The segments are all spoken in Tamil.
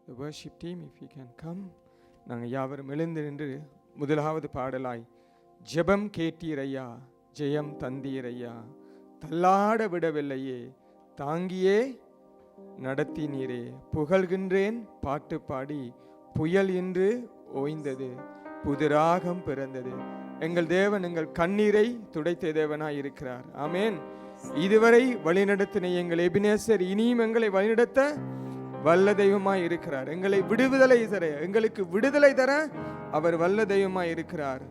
The worship team, if you can come. நாங்கள் யாவரும் எழுந்து நின்று முதலாவது பாடலாய் ஜெபம் கேட்டீரையா, ஜெயம் தந்தீரையா, தள்ளாட விடவில்லையே, தாங்கியே நடத்தினீரே, புகழ்கின்றேன் பாட்டு பாடி, புயல் இன்று ஓய்ந்தது, புதிராகம் பிறந்தது. எங்கள் தேவன் எங்கள் கண்ணீரை துடைத்த தேவனாய் இருக்கிறார். ஆமேன். இதுவரை வழிநடத்தின எங்கள் எபினேசர் இனியும் எங்களை வழிநடத்த வல்ல தெய்வமாய் இருக்கிறார். எங்களுக்கு விடுதலை தர அவர் வல்ல தெய்வமாய் இருக்கிறார்.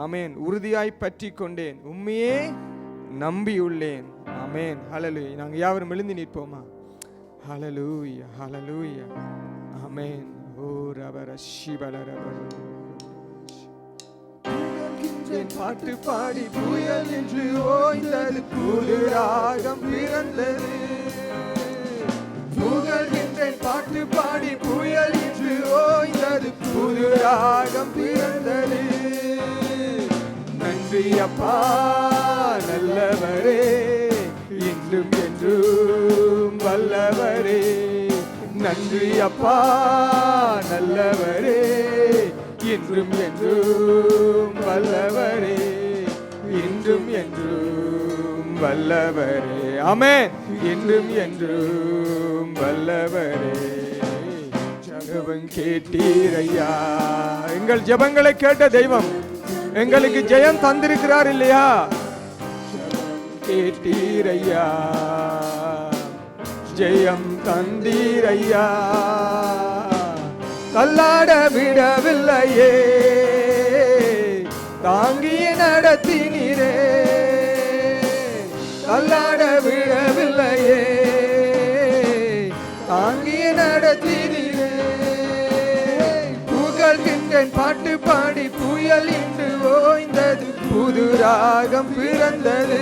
ஆமேன். உறுதியாய் பற்றி கொண்டேன், உண்மையே நம்பியுள்ளேன். ஆமேன். ஹல்லேலூயா. நாங்கள் யாவரும் எழுந்து நிற்போமா? ஹல்லேலூயா, ஹல்லேலூயா. ஆமேன். ஓ ரபர சிபலரபர பாட்டு பாடி புயல் என்று ஓய்ந்தது, புது ராகம் பிறந்தது. புகழ்கின்றேன் பாட்டு பாடி புயல் என்று ஓய்ந்தது, புது ராகம் பிறந்தது. நன்றி அப்பா நல்லவரே, இன்றும் என்றும் வல்லவரே. நன்றி அப்பா நல்லவரே, இன்றும் என்றும் வல்லவரே, இன்றும் என்றும் வல்லவரே. ஆமென். இன்றும் என்றும் வல்லவரே. ஜெபம் கேட்டீரையா. எங்கள் ஜெபங்களை கேட்ட தெய்வம் எங்களுக்கு ஜெயம் தந்திருக்கிறார் இல்லையா? கேட்டீரையா, ஜெயம் தந்தீரையா, தள்ளாட விடவில்லையே, தாங்கிய நடத்தினீரே, தள்ளாட விடவில்லையே, தாங்கிய நடத்தினீரே. புகழ்கின்றேன் பாட்டு பாடி புயல் இன்று ஓய்ந்தது, புது ராகம் பிறந்தது.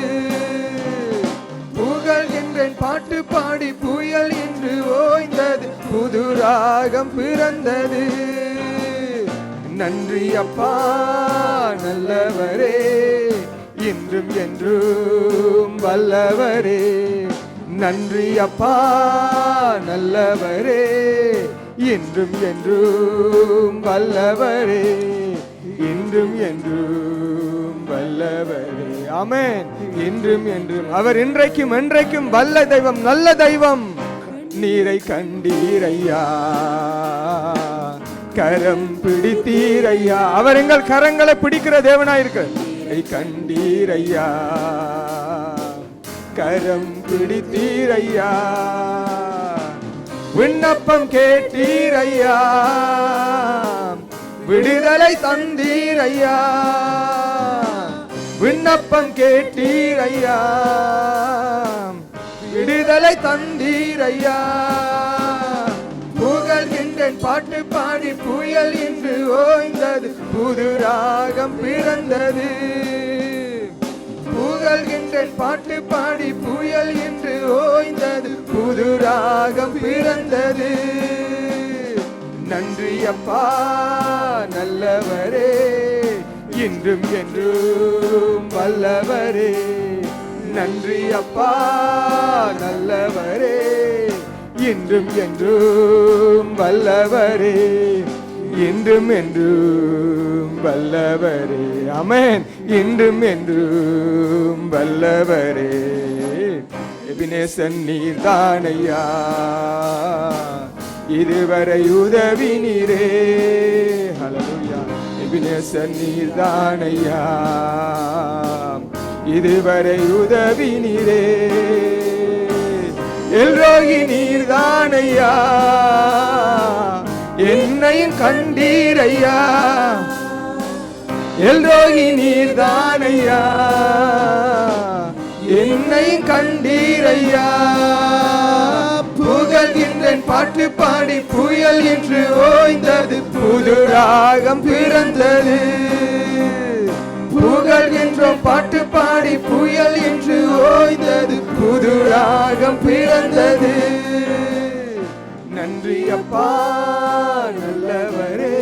புகழ்கின்றேன் பாட்டு பாடி புயல் இன்று ஓய்ந்தது, புது ராகம் பிறந்தது. நன்றி அப்பா நல்லவரே, இன்றும் என்றும் வல்லவரே. நன்றி அப்பா நல்லவரே, இன்றும் என்றும் வல்லவரே, இன்றும் என்றும் வல்லவரே. ஆமென். இன்றும் என்றும் அவர் இன்றைக்கும் என்றைக்கும் வல்ல தெய்வம், நல்ல தெய்வம். நீரை கண்டீரையா, கரம் பிடித்தீரையா. அவர் எங்கள் கரங்களை பிடிக்கிற தேவனாயிருக்கு. கண்டீரையா, கரம் பிடித்தீரையா, விண்ணப்பம் கேட்டீரையா, விடுதலை தந்தீரையா, விண்ணப்பம் கேட்டீரையா, விடுதலை தந்தீரையா. புகழ்கின்றேன் பாட்டு பாடி புயல் இன்று ஓய்ந்தது, புது ராகம் பிறந்தது. புகழ்கின்றேன் பாட்டு பாடி புயல் இன்று ஓய்ந்தது, புது ராகம் பிறந்தது. நன்றி அப்பா நல்லவரே, இன்றும் என்றும் வல்லவரே. நன்றி அப்பா நல்லவரே, இன்றும் என்றும் வல்லவரே, இன்றும் என்றும் வல்லவரே. ஆமென். இன்றும் என்றும் வல்லவரே. எபினேசன் நீர்தானையா, இதுவரை உதவி நீரே. ஹல்லேலூயா. எபினேசர் நீர்தானையா, இதுவரை உதவி நீரே. எல்ரோகி நீர்தானையா, என்னையும் கண்டீரையா. எல்ரோகி நீர்தானையா, என்னையும் கண்டீரையா. புகழ்கின்றேன் பாட்டு பாடி புயல் என்று ஓய்ந்தது, புது ராகம் பிறந்தது. புகழ்கின்றோம் பாட்டு பாடி புயல் என்று ஓய்ந்தது, புது ராகம் பிறந்தது. நன்றி அப்பா நல்லவரே,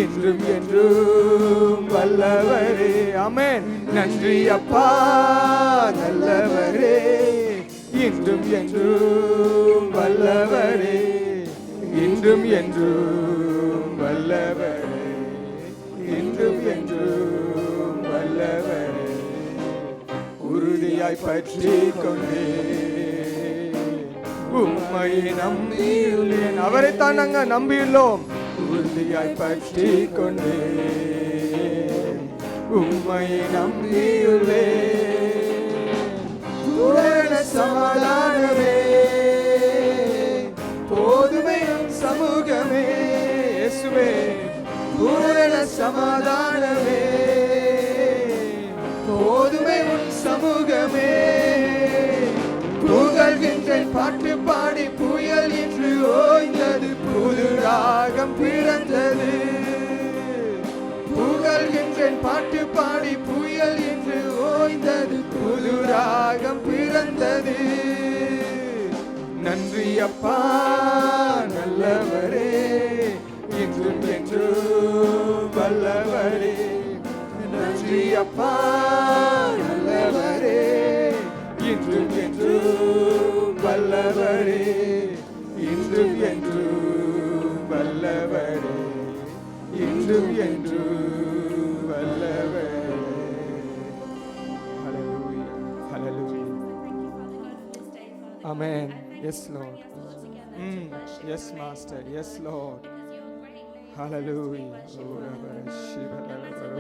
இன்றும் என்றும் வல்லவரே. ஆமென். நன்றி அப்பா நல்லவரே, இன்றும் என்றும் வல்லவரே, இன்றும் என்றும் வல்லவரே, இன்றும் என்றும் வல்லவரே, உறுதியாய் பற்றி கொண்டே உம்மை நம்பியுள்ளேன். அவரைத்தான் நாங்கள் நம்பியுள்ளோம். உறுதியாய் பற்றி கொண்டே உம்மை நம்பியுள்ளேன். பூரண சமாதானமே, போதுமே சமூகமே, இயேசுவே பூரண சமாதானமே, போதுமே உன் சமூகமே. புகழ்கின்றேன் பாட்டு பாடி புயல் என்று ஓய்ந்தது, புது ராகம் பிறந்தது. புகழ்கின்றேன் பாட்டு பாடி புயல் என்று ஓய்ந்தது, புது ராகம் பிறந்தது. நன்றி அப்பா நல்லவரே, இன்றும் என்றும் வல்லவரே. நன்றி அப்பா நல்லவரே, இன்றும் என்றும் வல்லவரே, இன்றும் என்றும் வல்லவரே, இன்றும் என்றும் வல்லவரே. Hallelujah, hallelujah. Amen. Yes, Lord. Yes, Master. Yes, Lord. Hallelujah. Ora bara shibalara bara,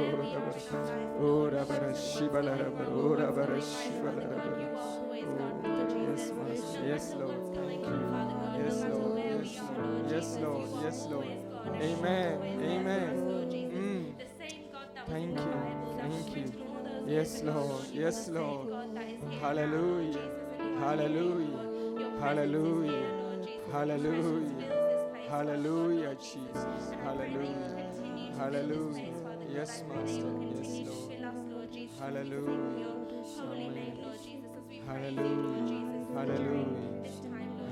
ora bara shibalara bara, ora bara shibalara bara. Yes, Master. Yes, Lord. Thank you. Yes, Lord. Yes, Lord. Yes, Lord. Yes, Lord. Amen. Amen. Thank you. Thank you. Yes, Lord. Yes, Lord. Hallelujah. Hallelujah. Hallelujah. Hallelujah. Hallelujah, Jesus. Hallelujah. Hallelujah. Yes, Master. Yes, Lord. Hallelujah. Amen. Hallelujah. Hallelujah.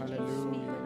Hallelujah.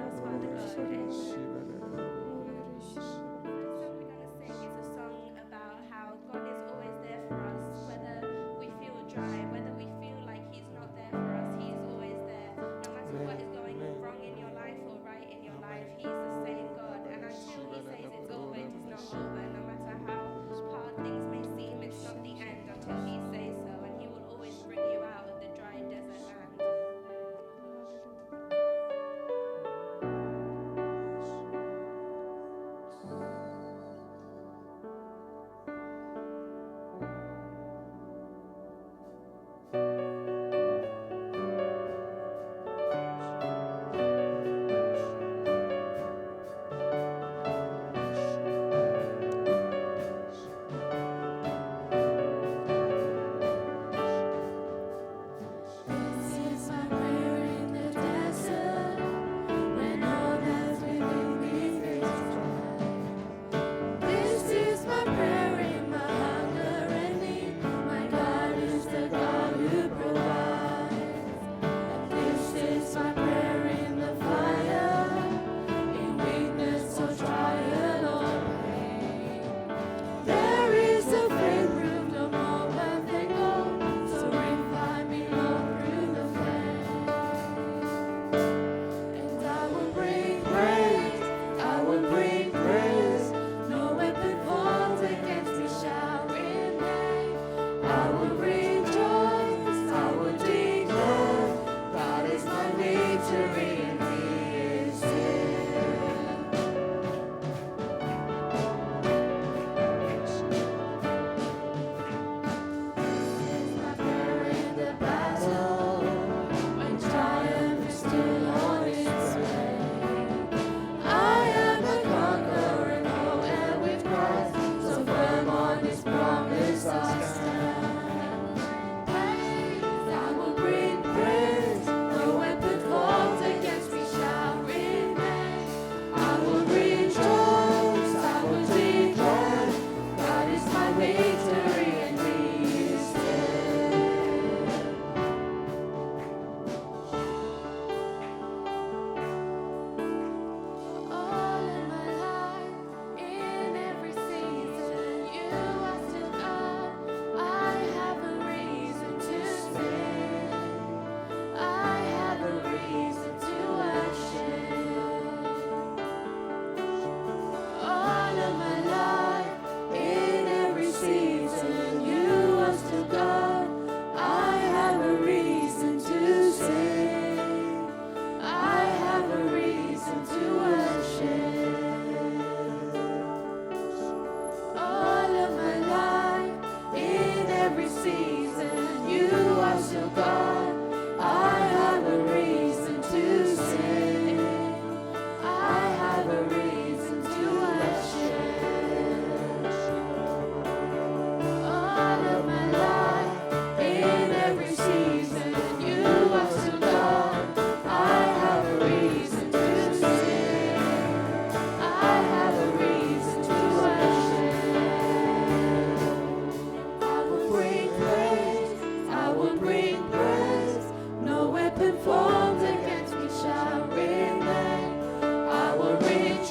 bring praise. No weapon formed against me shall remain. I will rejoice.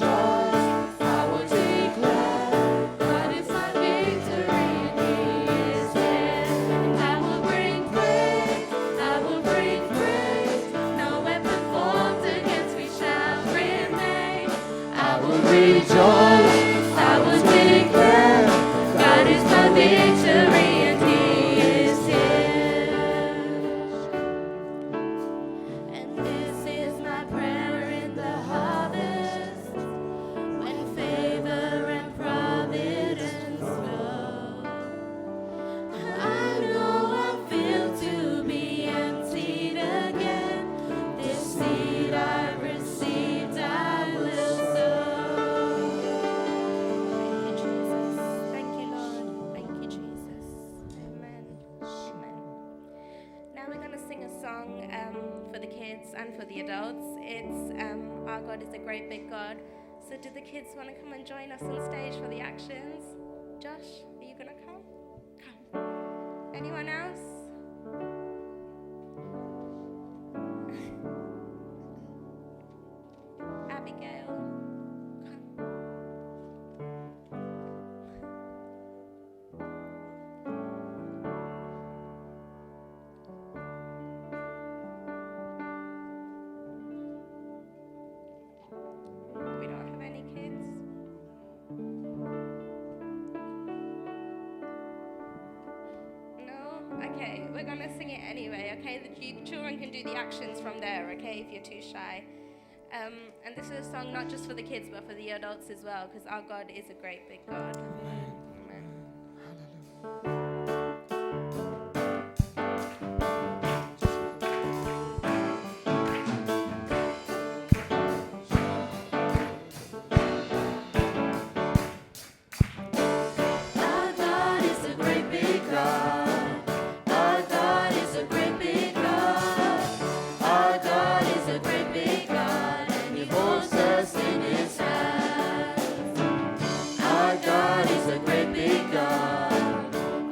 I will declare God is my victory and He is there. And I will bring praise. I will bring praise. No weapon formed against me shall remain. I will rejoice. I will declare God is my victory and He is here. And this is my prayer in the harvest, when favor and providence flow. I know I'm filled to be emptied again. This seed I received, I will sow. Thank you, Jesus. Thank you, Lord. Thank you, Jesus. Amen. Amen. Now we're going to sing a song for the kids and for the adults. It's Our God is a Great Big God. So do the kids want to come and join us on stage for the actions? Josh, are you going to come? Come. Anyone else? Abigail, come. We don't have any kids. No? Okay, we're going to sing it anyway, okay? The children can do the actions from there, okay, if you're too shy. And this is a song not just for the kids, but for the adults as well, because our God is a great big God. Amen. Our God is a great big God. Our God is a great big God. Our God is a great big God, and He holds us in His hands. Our God is a great big God.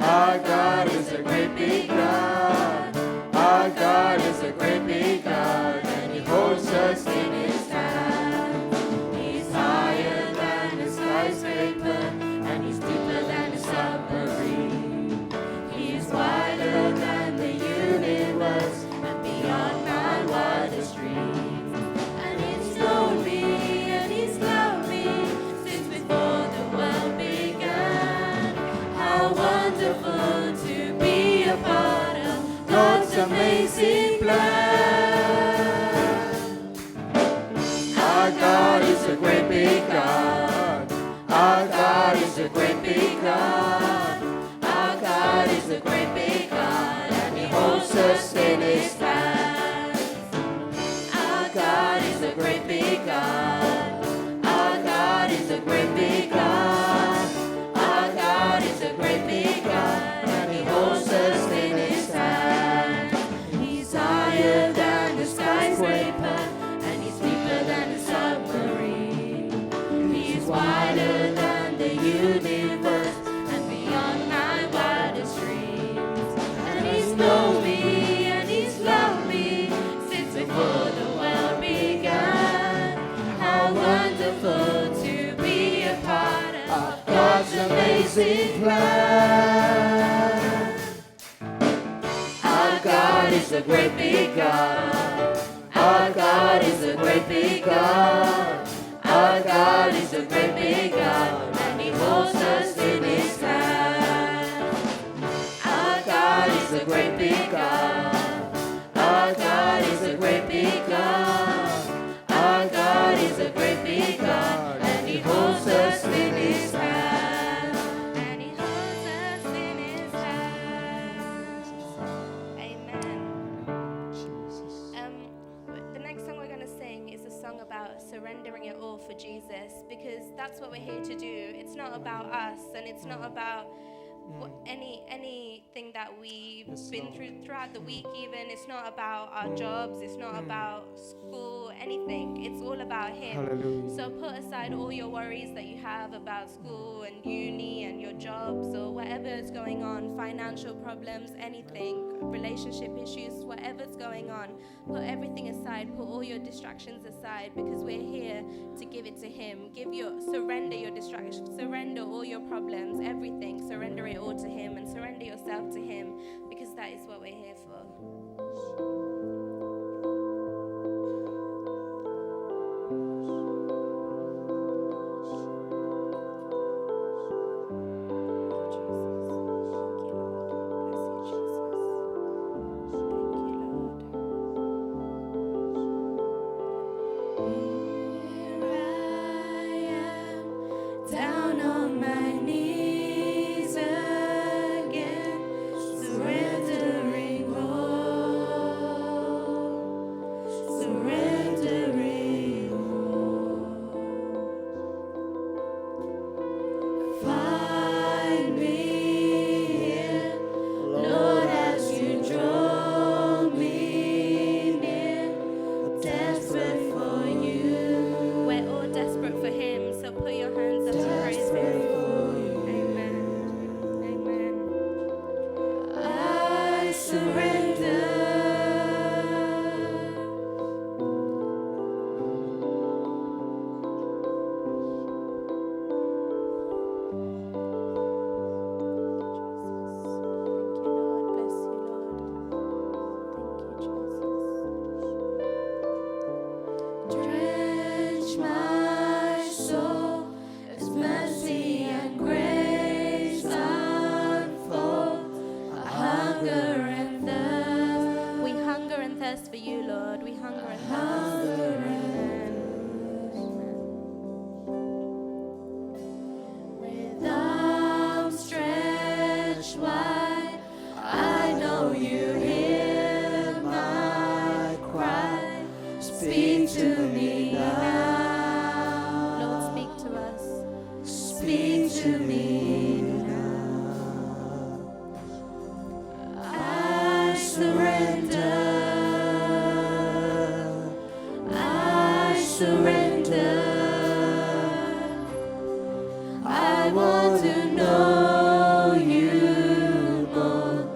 Our God is a great big God. Our God is a great big God, and He holds us in His hands. He's higher than a skyscraper, and He's deeper than a submarine. He's wider than the universe, and beyond my wildest dreams. And He's known me, and He's loved me since before the world began. How wonderful to be a part of God's amazing plan. Our God is a great big God. Our God is a great big God. Our God is a great big God, and He holds us in His hands. Our God is a great big God. Our God is a great big God. Our God is a great big God, and He holds us in His hands. He's higher than the skyscraper, and He's deeper than a submarine. He's wider than the universe, and beyond my wildest dreams. And He's known me, and He's loved me since before the world began. How wonderful to be a part of God's amazing plan. Our God is a great big God. Our God is a great big God. Our God is a great big God, and He holds us in His hand. Our God is a great big God. Our God is a great big God. Our God is a great big God, and He holds us in His hand. And He holds us in His hand. Amen. Jesus. The next song we're going to sing is a song about surrendering it all for Jesus, because that's what we're here to do. It's not about us, and it's not about anything that we've Yes, been Lord. throughout the week even. It's not about our jobs. It's not about school, anything. It's all about Him. Hallelujah. So put aside all your worries that you have about school and uni and your jobs or whatever is going on, financial problems, anything, relationship issues, whatever's going on. Put everything aside. Put all your distractions aside, because we're here to give it to Him. Surrender your distractions. Surrender all your problems, everything. Surrender it all to Him and surrender yourself to Him, because that is what we're here for. Down on my knees again, surrendering all, surrendering all. Find me here, Lord, as you draw me near, desperate for you. We're all desperate for Him, so put your hands up to praise Him. Amen. Amen. I surrender. Drench my soul as mercy and grace unfold. I hunger and thirst. We hunger and thirst for you, Lord. We hunger and thirst. With arms stretched wide, I know you hear my cry. Speak to me now. Lord, speak to us. Speak to me now. I surrender. I surrender. I want to know you more.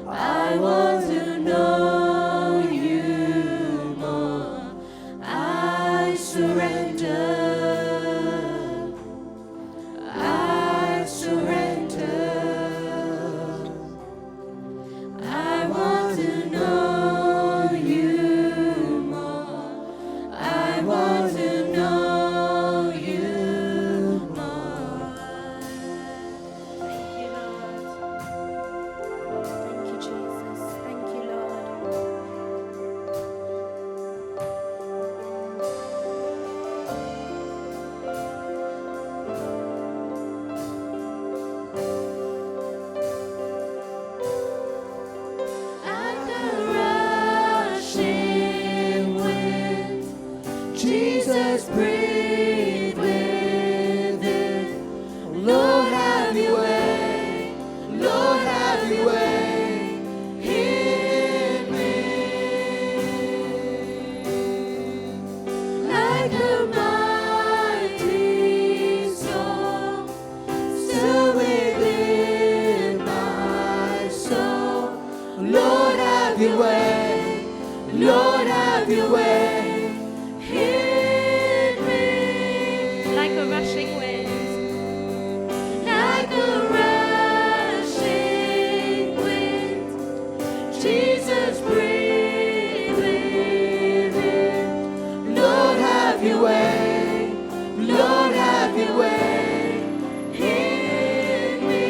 I want to know you more. I surrender. I surrender. I want to know you more. I want to know you more. Thank you, Lord. Thank you, Jesus. Thank you, Lord. Like a rushing wind, Jesus, breathe within. Lord, have your way. Lord, have your way in me. Like a mighty storm, still within my soul. Lord, have your way. Lord, have your way in me. Like a rushing wind. Like a rushing wind, Jesus, breathe within. Lord, have your way. Lord, have your way in me.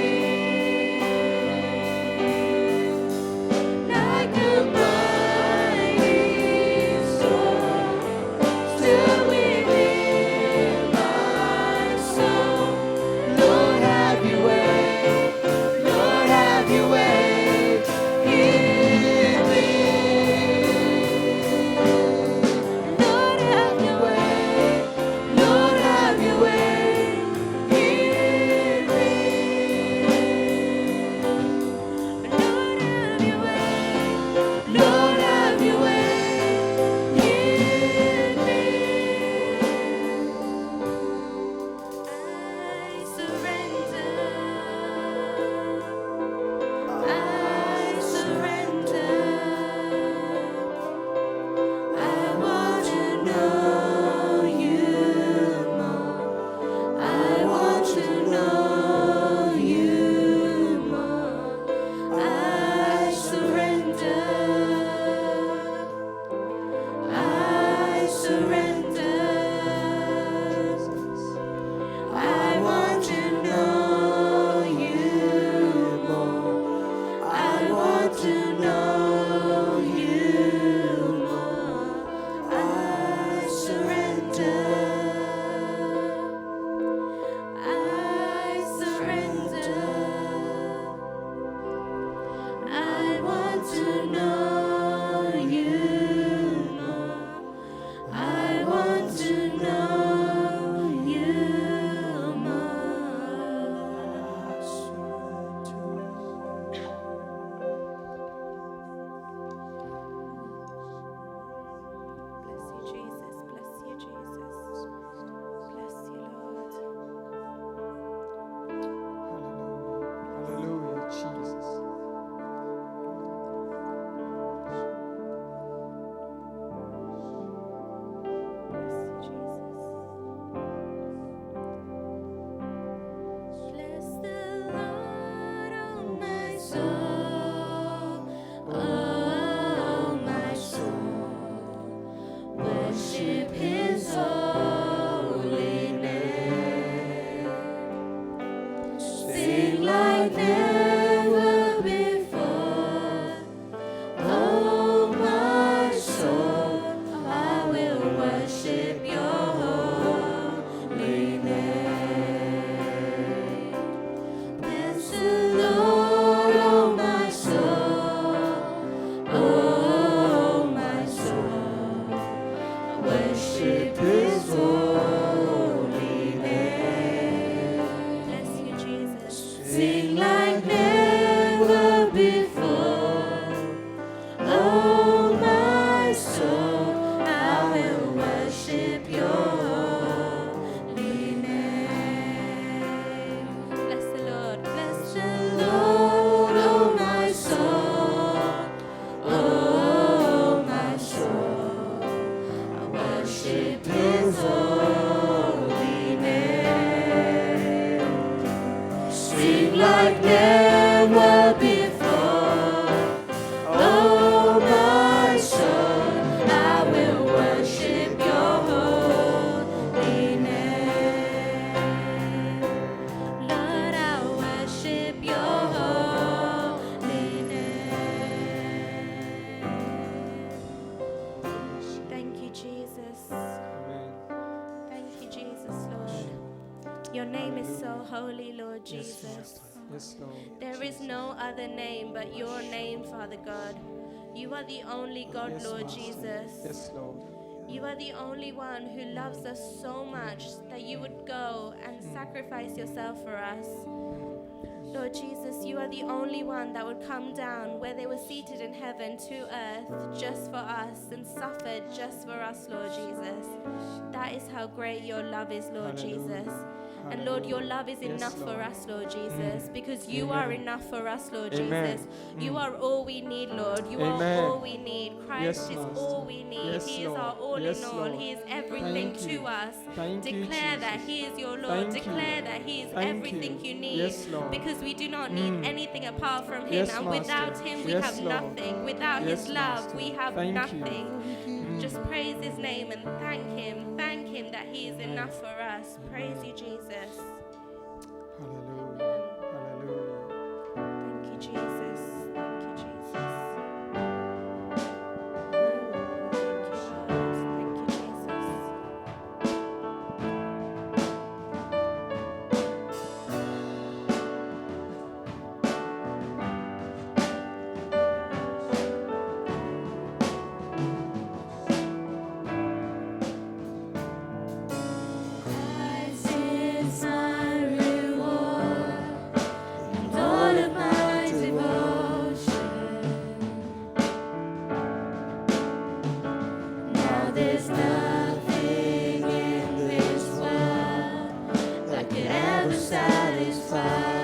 Like a mighty storm, Your name is so holy, Lord Yes, Jesus. Master. Yes, Lord. There is no other name but your name, Father God. You are the only God, Yes, Lord Master. Jesus. Yes, Lord. You are the only one who loves us so much that you would go and sacrifice yourself for us. Lord Jesus, you are the only one that would come down where they were seated in heaven to earth just for us and suffered just for us, Lord Jesus. That is how great your love is, Lord Hallelujah. Jesus. And Lord, your Hallelujah. love is Yes, enough for Lord. us, Lord Jesus, because you Amen. are enough for us, Lord Amen. Jesus. You are all we need, Lord. You Amen. are all we need. Christ Yes, is Master. all we need. Yes, He is our Lord. all Yes, in all. Lord. He is everything Thank you. to us. Thank you, Declare that Jesus. He is your Lord. Thank you. Declare that He is Thank everything you. you need. Yes, Lord. Because we do not need anything apart from Him. Yes, And Master. without Him, we Yes, have Lord. nothing. Without Yes, His love, Master. we have Thank you. nothing. Just praise His name and thank Him. Thank Him that He is enough for us. Praise you, Jesus. Hallelujah. Hallelujah. Thank you, Jesus. Thank you, Jesus. Thank you, Jesus. Christ is my reward and all of my devotion. Now there's nothing in this world that could ever satisfy.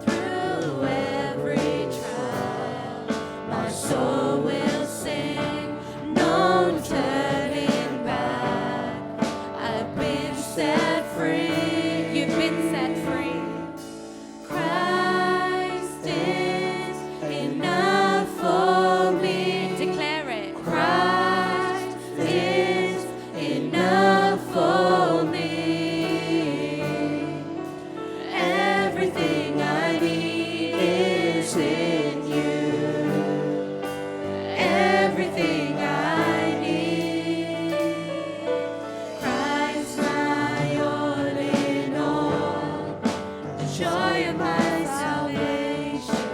Through every trial, my soul will sing, no turning back. I've been set free. You've been set free. Christ is enough for me. Declare it. Christ is enough for me. Everything I need is in you. Everything I need. Christ, my all in all, the joy of my salvation.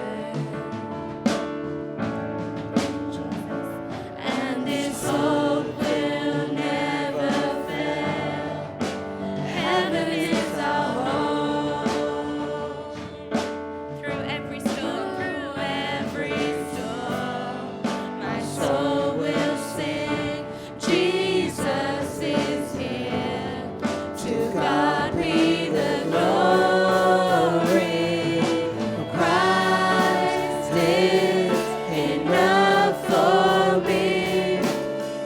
And this hope will never fail. Heaven is our home. Through every storm. Through every storm, my soul will sing. Jesus is here. To God be the glory. Christ is enough for me.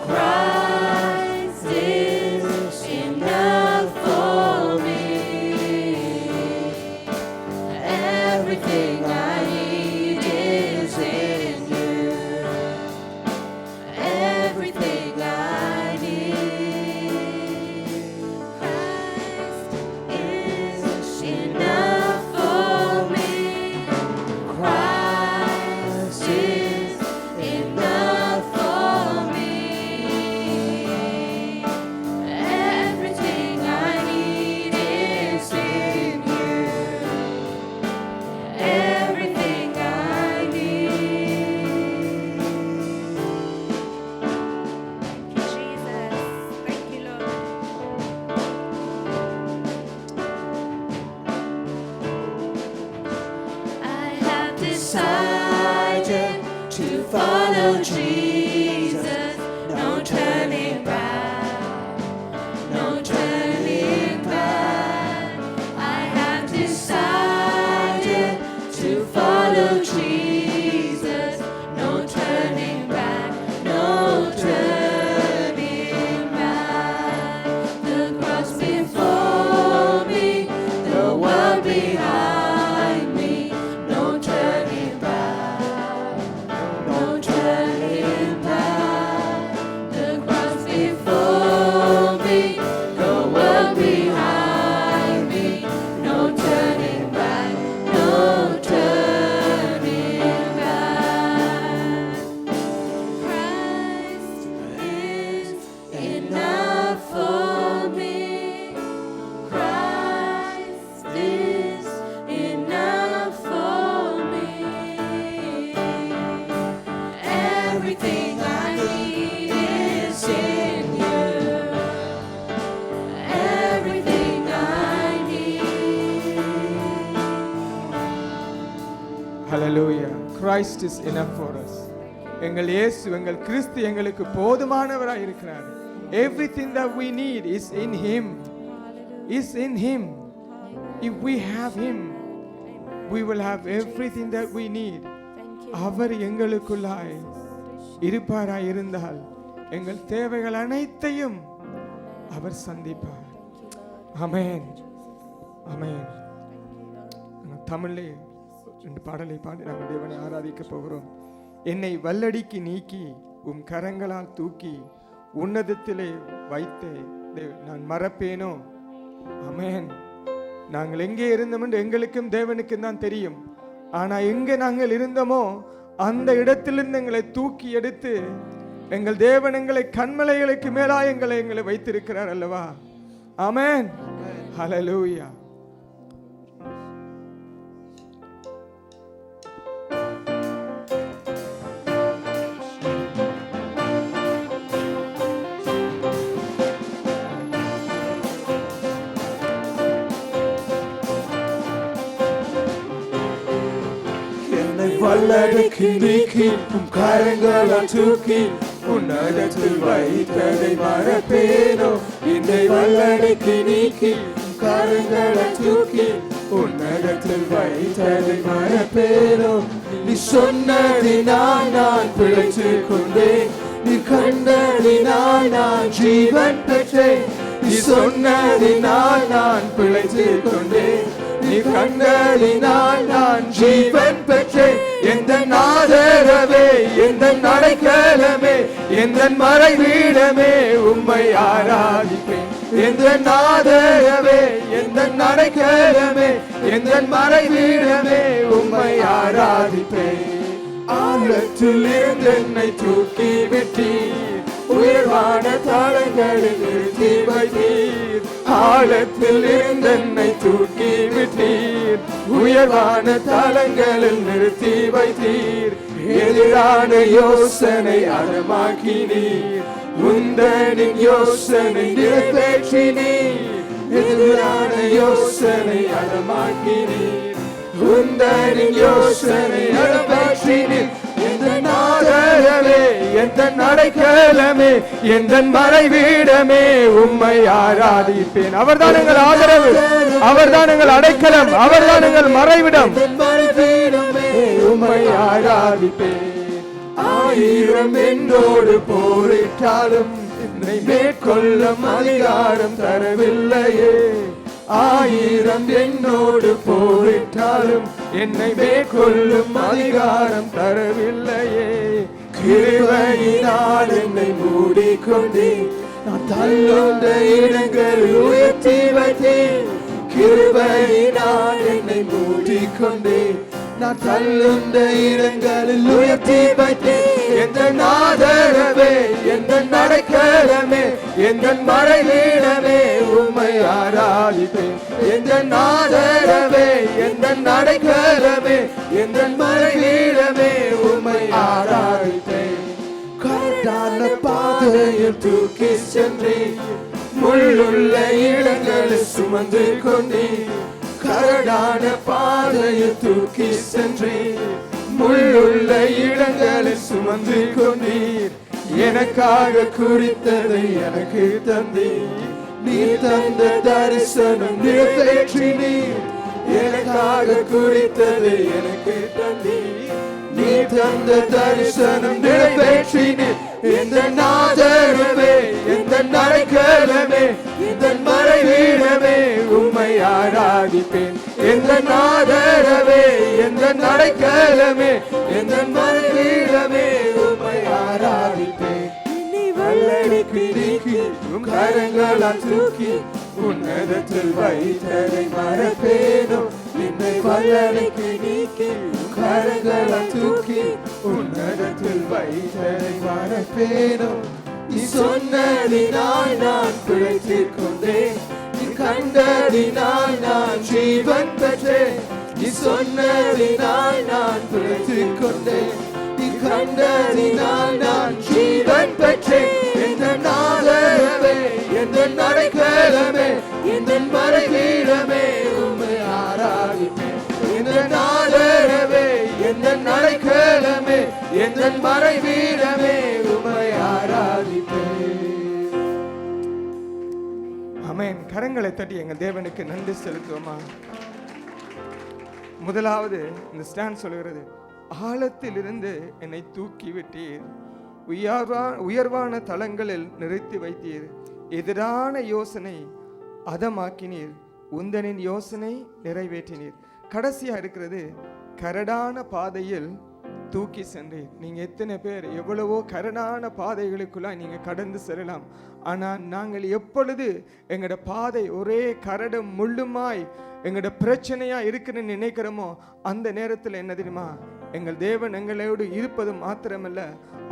Christ is enough for me. Everything I need is in you. Everything I need. Christ is enough for me. Christ is enough for me. Everything I need is in you. Everything I need. Thank you, Jesus. Thank you, Lord. I have decided to follow Jesus. No turning back. No turning back. I have decided to follow Jesus. No turning back. No turning back. The cross before me, the world behind me. No turning back. No turning Hallelujah. Christ is enough for us. எங்கள் இயேசு எங்கள் கிறிஸ்து எங்களுக்கு போதுமானவராய் இருக்கிறார். Everything that we need is in him. Is in him. If we have him, we will have everything that we need. அவர் எங்களுக்குள்ளாய் இருப்பாராய் இருந்தால் எங்கள் தேவைகள் அனைத்தையும் அவர் சந்திப்பார். ஆமென். ஆமென். தமிழிலே ரெண்டு பாடலை பாடி நாங்கள் தேவனை ஆராதிக்க போகிறோம். என்னை வல்லடிக்கு நீக்கி உம் கரங்களால் தூக்கி உன்னதத்திலே வைத்தே நான் மறப்பேனோ? ஆமென். நாங்கள் எங்கே இருந்தோம் என்று எங்களுக்கும் தேவனுக்கும் தான் தெரியும். ஆனா எங்கே நாங்கள் இருந்தோமோ அந்த இடத்திலிருந்து எங்களை தூக்கி எடுத்து எங்கள் தேவன் எங்களை கண்மலைகளுக்கு மேலா எங்களை வைத்திருக்கிறார் அல்லவா? ஆமென். ஹல்லேலூயா. வல்லடிக்கு நீக்கி உம் கரங்களால் தூக்கி உன்னதத்தில் வைத்ததை மறப்பேனோ? என்னை வல்லடிக்கு நீக்கி உம் கரங்களால் தூக்கி உன்னதத்தில் வைத்ததை மறப்பேனோ? நீ சொன்னதினால் நான் பிழைத்துக் கொண்டேன், நீ கண்டதினால் நான் ஜீவன் பெற்றேன். நீ சொன்னதினால் நான் பிழைத்துக் கொண்டேன், நீ கண்டதினால் நான் ஜீவன் பெற்றேன். எந்த ஆதரவே, எந்த அடைக்கலமே, எந்த மறைவீடமே, உம்மை ஆராதிப்பேன். எந்த ஆதரவே, எந்த அடைக்கலமே, எந்த மறைவீடமே, உம்மை ஆராதிப்பேன். ஆழத்தில் இருந்து என்னை தூக்கி விட்டீர், உயர்வான தளங்களில் நிறுத்தி வைத்தீர். ஆழத்தில் இருந்து என்னை தூக்கி விட்டீர், உயர்வான தளங்களில் நிறுத்தி வைத்தீர். எதிரான யோசனை அறமாக்கினீர், உந்தனின் யோசனை நிறைவேற்றினீர். எதிரான யோசனை அறமாக்கினீர், உந்தனின் யோசனை நிறைவேற்றினீர். எந்த ஆதரவே, எந்த அடைக்கலமே, எந்த மறைவீடமே, உம்மை ஆராதிப்பேன். அவர்தான் எங்கள் ஆதரவு, அவர்தான் எங்கள் அடைக்கலம், அவர்தான் எங்கள் மறைவிடம். உம்மை ஆராதிப்பேன். ஆயிரம் என்னோடு போரிட்டாலும் என்னை மேற்கொள்ளும் அதிகாரம் தரவில்லையே. ஆயிரம் என்னோடு போரிட்டாலும் என்னை மேற்கொள்ளும் அதிகாரம் தரவில்லையே. கிருபையினால் என்னை மூடிக்கொண்டேன், நான் தள்ளுண்ட இடங்களில் உயர்த்தி வைத்தேன். கிருபையினால் என்னை மூடிக்கொண்டேன், நான் தள்ளுண்ட இடங்களில் உயர்த்தி வைத்தேன். எந்த ஆதரவே, எந்த அடைக்கலமே, எந்த மறைவீடமே, உம்மை ஆராதிப்பேன். எந்த ஆதரவே, எந்த அடைக்கலமே, எந்த மறைவீடமே, உம்மை ஆராதிப்பேன். கரடான பாதையில் தூக்கி சென்றீர், முள்ளுள்ள இடங்களை சுமந்து கொண்டீர். கரடான பாதையில் தூக்கி சென்றீர், முள்ளுள்ள இடங்களை சுமந்து கொண்டீர். எனக்காக குறித்ததை எனக்கு தந்தீர், நீ தந்த தரிசனம் நிறைவேற்றினீர். எனக்காக குறித்ததை எனக்கு தந்தீர், நீ தந்த தரிசனம் நிறைவேற்றினீர். எந்த ஆதரவே, எந்த அடைக்கலமே, எந்த மறைவீடமே, உம்மை ஆராதிப்பேன். எந்த ஆதரவே, எந்த அடைக்கலமே, எந்த மறைவீடமே, உம்மை ஆராதிப்பேன். வல்லடிக்கு நீக்கி உம் கரங்களால் தூக்கி உன்னதத்தில் வைத்ததை மறப்பேனோ? என்னை வல்லடிக்கு நீக்கி உம் கரங்களால் தூக்கி உன்னதத்தில் வைத்ததை மறப்பேனோ? நீ சொன்னதினால் நான் பிழைத்துக் கொண்டேன், நீ கண்டதினால் நான் ஜீவன் பெற்றேன். நீ சொன்னதினால் நான் பிழைத்துக் கொண்டேன், நீ கண்டதினால் நான் ஜீவன் பெற்றேன். எந்த ஆதரவே, எந்த அடைக்கலமே, எந்த மறைவீடமே, உம்மை ஆராதிப்பேன். எந்த ஆதரவே, எந்த அடைக்கலமே, எந்த மறைவீடமே, உம்மை ஆராதிப்பேன். ஆமென். கரங்களை தட்டி எங்கள் தேவனுக்கு நன்றி செலுத்துவோமா? முதலாவது இந்த ஸ்டாண்ட் சொல்கிறது, ஆழத்திலிருந்து என்னை தூக்கி விட்டீர், உயர்வான தளங்களில் நிறுத்தி வைத்தீர், எதிரான யோசனை அதமாக்கினீர், உந்தனின் யோசனை நிறைவேற்றினீர். கடைசியா இருக்கிறது, கரடான பாதையில் தூக்கி சென்றீர். நீங்க எத்தனை பேர் எவ்வளவோ கரடான பாதைகளுக்குள்ள நீங்க கடந்து செல்லலாம். ஆனால் நாங்கள் எப்பொழுது எங்களோட பாதை ஒரே கரடும் முள்ளுமாய் எங்களோட பிரச்சனையா இருக்குன்னு நினைக்கிறோமோ அந்த நேரத்தில் என்ன தெரியுமா, எங்கள் தேவன் எங்களோடு இருப்பது மாத்திரமல்ல,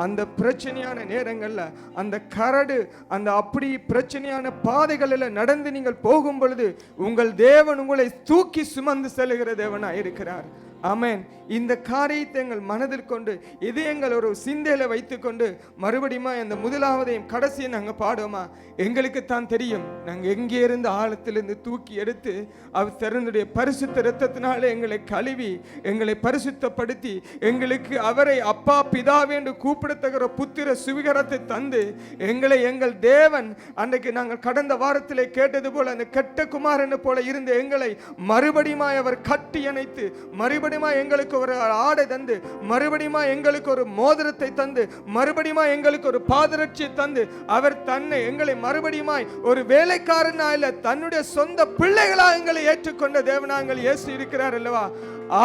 அந்த பிரச்சனையான நேரங்கள்ல அந்த கரடு அந்த அப்படி பிரச்சனையான பாதைகளில் நடந்து நீங்கள் போகும் பொழுது உங்கள் தேவன் உங்களை தூக்கி சுமந்து செல்லுகிற தேவனா இருக்கிறார். ஆமென். இந்த காரியத்தை எங்கள் மனதில் கொண்டு இது எங்கள் ஒரு சிந்தையில வைத்துக்கொண்டு மறுபடியும் அந்த முதலாவதையும் கடைசியை நாங்கள் பாடுவோமா? எங்களுக்கு தான் தெரியும், நாங்கள் எங்கே இருந்து ஆழத்திலிருந்து தூக்கி எடுத்து அவர் திறனுடைய பரிசுத்த இரத்தத்தினாலே எங்களை கழுவி எங்களை பரிசுத்தப்படுத்தி எங்களுக்கு அவரை அப்பா பிதாவே என்று கூப்பிடத்தகிற புத்திர சுவிகரத்தை தந்து எங்களை எங்கள் தேவன் அன்றைக்கு நாங்கள் கடந்த வாரத்திலே கேட்டது போல அந்த கெட்ட குமாரனை போல இருந்த எங்களை மறுபடியும் அவர் கட்டி அணைத்து மறுபடியும் எங்களுக்கு ஒரு ஆடை தந்து மறுபடியும் எங்களுக்கு ஒரு மோதிரத்தை தந்து மறுபடியும் எங்களுக்கு ஒரு பாதரட்சியை தந்து அவர் தன்னை எங்களை மறுபடியும் ஒரு வேலைக்காரனா இல்ல தன்னுடைய சொந்த பிள்ளைகளா எங்களை ஏற்றுக்கொண்ட தேவனாங்கள் இயேசு இருக்கிறார் அல்லவா?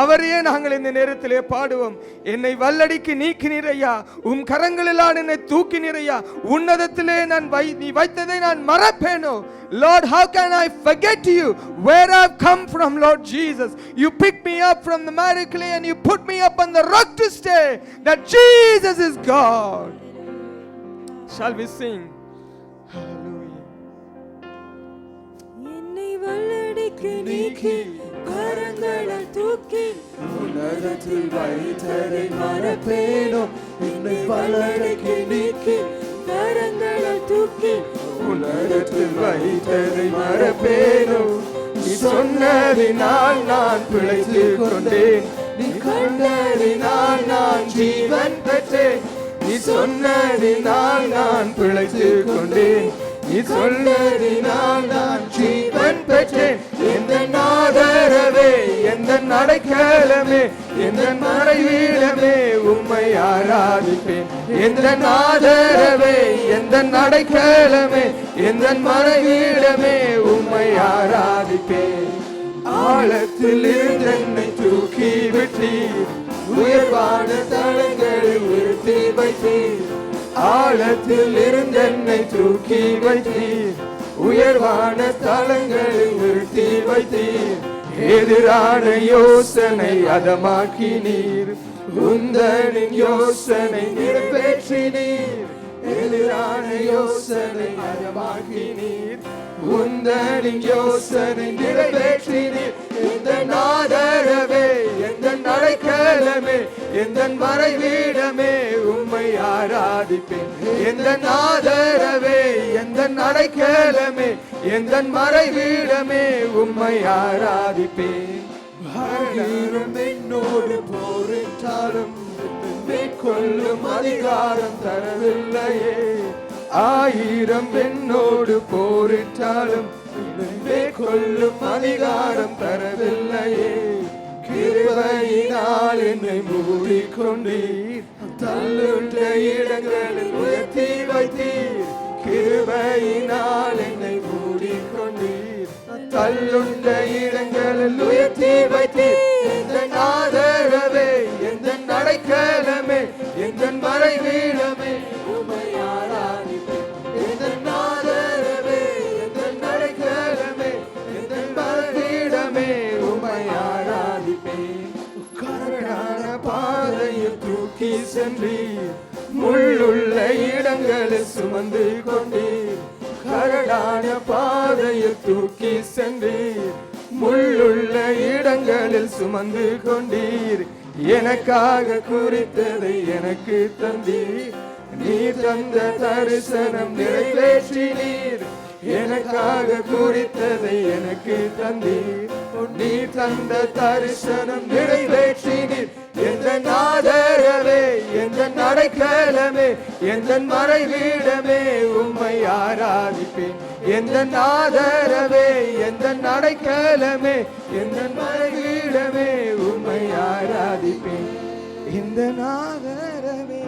அவரையே நாங்கள் இந்த நேரத்திலே பாடுவோம். என்னை வல்லடிக்கு நீக்கினீர் ஐயா, உம் கரங்களிலான் என்னை தூக்கினீர் ஐயா, உன்னதத்திலே நீ வைத்ததை நான் மறப்பேனோ? Lord, how can I forget you? Where I've come from, Lord Jesus. You picked me up from the miry clay and you put me up on the rock to stay. That Jesus is God. Shall we sing? Hallelujah. என்னை வல்லடிக்கு நீக்கி கரங்களால் தூக்கி உன்னதத்தில் வைத்ததை மறப்பேனோ? என்னை வல்லடிக்கு நீக்கி கரங்களால் தூக்கி உன்னதத்தில் வைத்ததை மறப்பேனோ? நீ சொன்னதினால் நான் பிழைத்துக் கொண்டேன், நீ கண்டதினால் நான் ஜீவன் பெற்றேன். நீ சொன்னதினால் நான் பிழைத்துக் கொண்டேன், நீ சொன்னதினால் நான் ஜீவன் பெற்றேன். எந்த ஆதரவே, எந்த அடைக்கலமே, எந்த மறைவீடமே, உம்மை ஆராதிப்பேன். எந்த ஆதரவே, எந்த அடைக்கலமே, எந்த மறைவீடமே, உம்மை ஆராதிப்பேன். ஆழத்தில் இருந்து என்னை தூக்கி விட்டீர், உயர்வான தளங்களில் உயர்த்தி வைத்தீர். ஆழத்தில் இருந்து என்னை தூக்கி வைத்தீர், உயர்வான தளங்களில் நிறுத்தி வைத்தீர். எதிரான யோசனை அதமாக்கினீர், உந்தனின் யோசனை நிறைவேற்றினீர். எதிரான யோசனை அதமாக்கினீர், உந்தனின் யோசனை நிறைவேற்றினீர். எந்த ஆதரவே, எந்த அடைக்கலமே, எந்த மறைவீடமே, உம்மை ஆராதிப்பேன். எந்த ஆதரவே, எந்த அடைக்கலமே, எந்த மறைவீடமே, உம்மை ஆராதிப்பேன். ஆயிரம் என்னோடு போரிட்டாலும் மேற்கொள்ளும் அதிகாரம் தரவில்லையே. ஆயிரம் என்னோடு போரிட்டாலும் மேற்கொள்ளும் அதிகாரம் தரவில்லையே. கிருபையினால் என்னை மூடிக்கொண்டீர், தள்ளுண்ட இடங்களில் உயர்த்தி வைத்தீர். கிருபையினால் என்னை மூடிக்கொண்டீர், தள்ளுண்ட இடங்களில் உயர்த்தி வைத்தீர். எந்த ஆதரவே, எந்த அடைக்கலமே, எந்த மறைவீடமே, உம்மை ஆராதிப்பேன். எந்த ஆதரவே, எந்த அடைக்கலமே, எந்த மறைவீடமே, உம்மை ஆராதிப்பேன். கரடான பாதையில் தூக்கி சென்றீர், முள்ளுள்ள இடங்களில் சுமந்து கொண்டீர். கரடான பாதையில் தூக்கி சென்றீர், முள்ளுள்ள இடங்களில் சுமந்து கொண்டீர். எனக்காக குறித்ததை எனக்கு தந்தீர், நீ தந்த தரிசனம் நிறைவேற்றினீர். எனக்காக குறித்ததை எனக்கு தந்தீர், நீ தந்த தரிசனம் நிறைவேற்றினீர். எந்த ஆதரவே, எந்த அடைக்கலமே, எந்த மறைவீடமே, உம்மை ஆராதிப்பேன். எந்த ஆதரவே, எந்த அடைக்கலமே, எந்த மறைவீடமே, உம்மை ஆராதிப்பேன். எந்த ஆதரவே,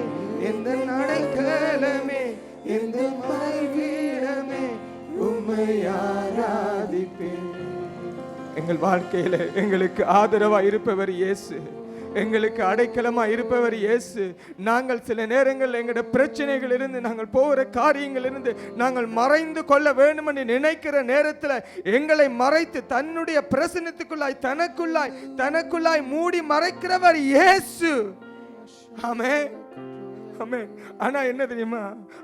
எந்த அடைக்கலமே, எந்த மறைவீடமே, உம்மை ஆராதிப்பேன். எங்கள் வாழ்க்கையில எங்களுக்கு ஆதரவா இருப்பவர் இயேசு, எங்களுக்கு அடைக்கலமா இருப்பவர் இயேசு. நாங்கள் சில நேரங்கள் எங்களுடைய பிரச்சனைகள் இருந்து, நாங்கள் போகிற காரியங்கள் இருந்து நாங்கள் மறைந்து கொள்ள வேண்டும் என்று நினைக்கிற நேரத்தில் எங்களை மறைத்து தன்னுடைய பிரசன்னத்துக்குள்ளாய் தனக்குள்ளாய் மூடி மறைக்கிறவர் இயேசு. ஆமென், ஆமென். ஆனா என்ன தெரியுமா,